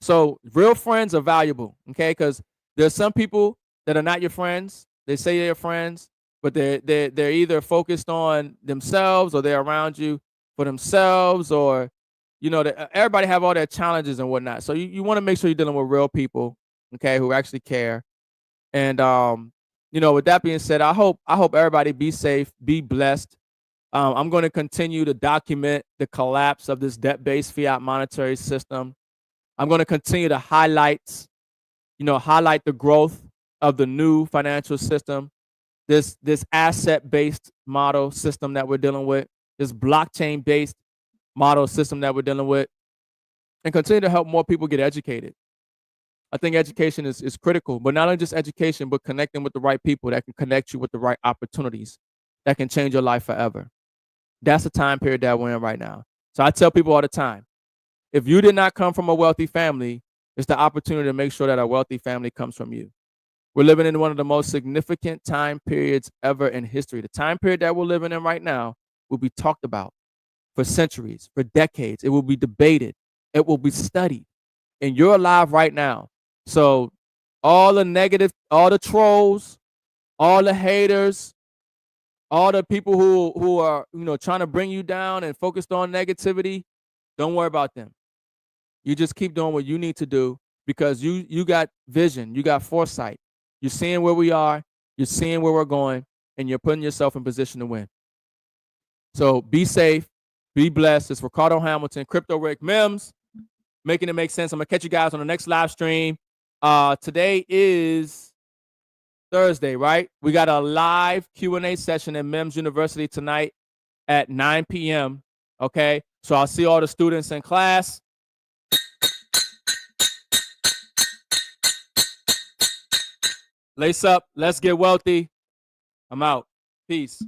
[SPEAKER 1] So real friends are valuable, okay? Because there's some people that are not your friends. They say they're friends, but they're either focused on themselves or they're around you for themselves, or everybody have all their challenges and whatnot. So you want to make sure you're dealing with real people, okay, who actually care. And with that being said, I hope everybody be safe, be blessed. I'm going to continue to document the collapse of this debt-based fiat monetary system. I'm going to continue to highlight the growth of the new financial system, this asset-based model system that we're dealing with, this blockchain-based model system that we're dealing with, and continue to help more people get educated. I think education is critical, but not only just education, but connecting with the right people that can connect you with the right opportunities that can change your life forever. That's the time period that we're in right now. So I tell people all the time, if you did not come from a wealthy family, it's the opportunity to make sure that a wealthy family comes from you. We're living in one of the most significant time periods ever in history. The time period that we're living in right now will be talked about for centuries, for decades. It will be debated. It will be studied. And you're alive right now. So all the negative, all the trolls, all the haters, all the people who are trying to bring you down and focused on negativity, don't worry about them. You just keep doing what you need to do because you got vision, you got foresight. You're seeing where we are, you're seeing where we're going, and you're putting yourself in position to win. So be safe, be blessed. It's Ricardo Hamilton, Crypto Rick M.I.M.S, making it make sense. I'm gonna catch you guys on the next live stream. Today is Thursday, right? We got a live Q&A session at M.I.M.S University tonight at 9 p.m. Okay, so I'll see all the students in class. Lace up, let's get wealthy. I'm out. Peace.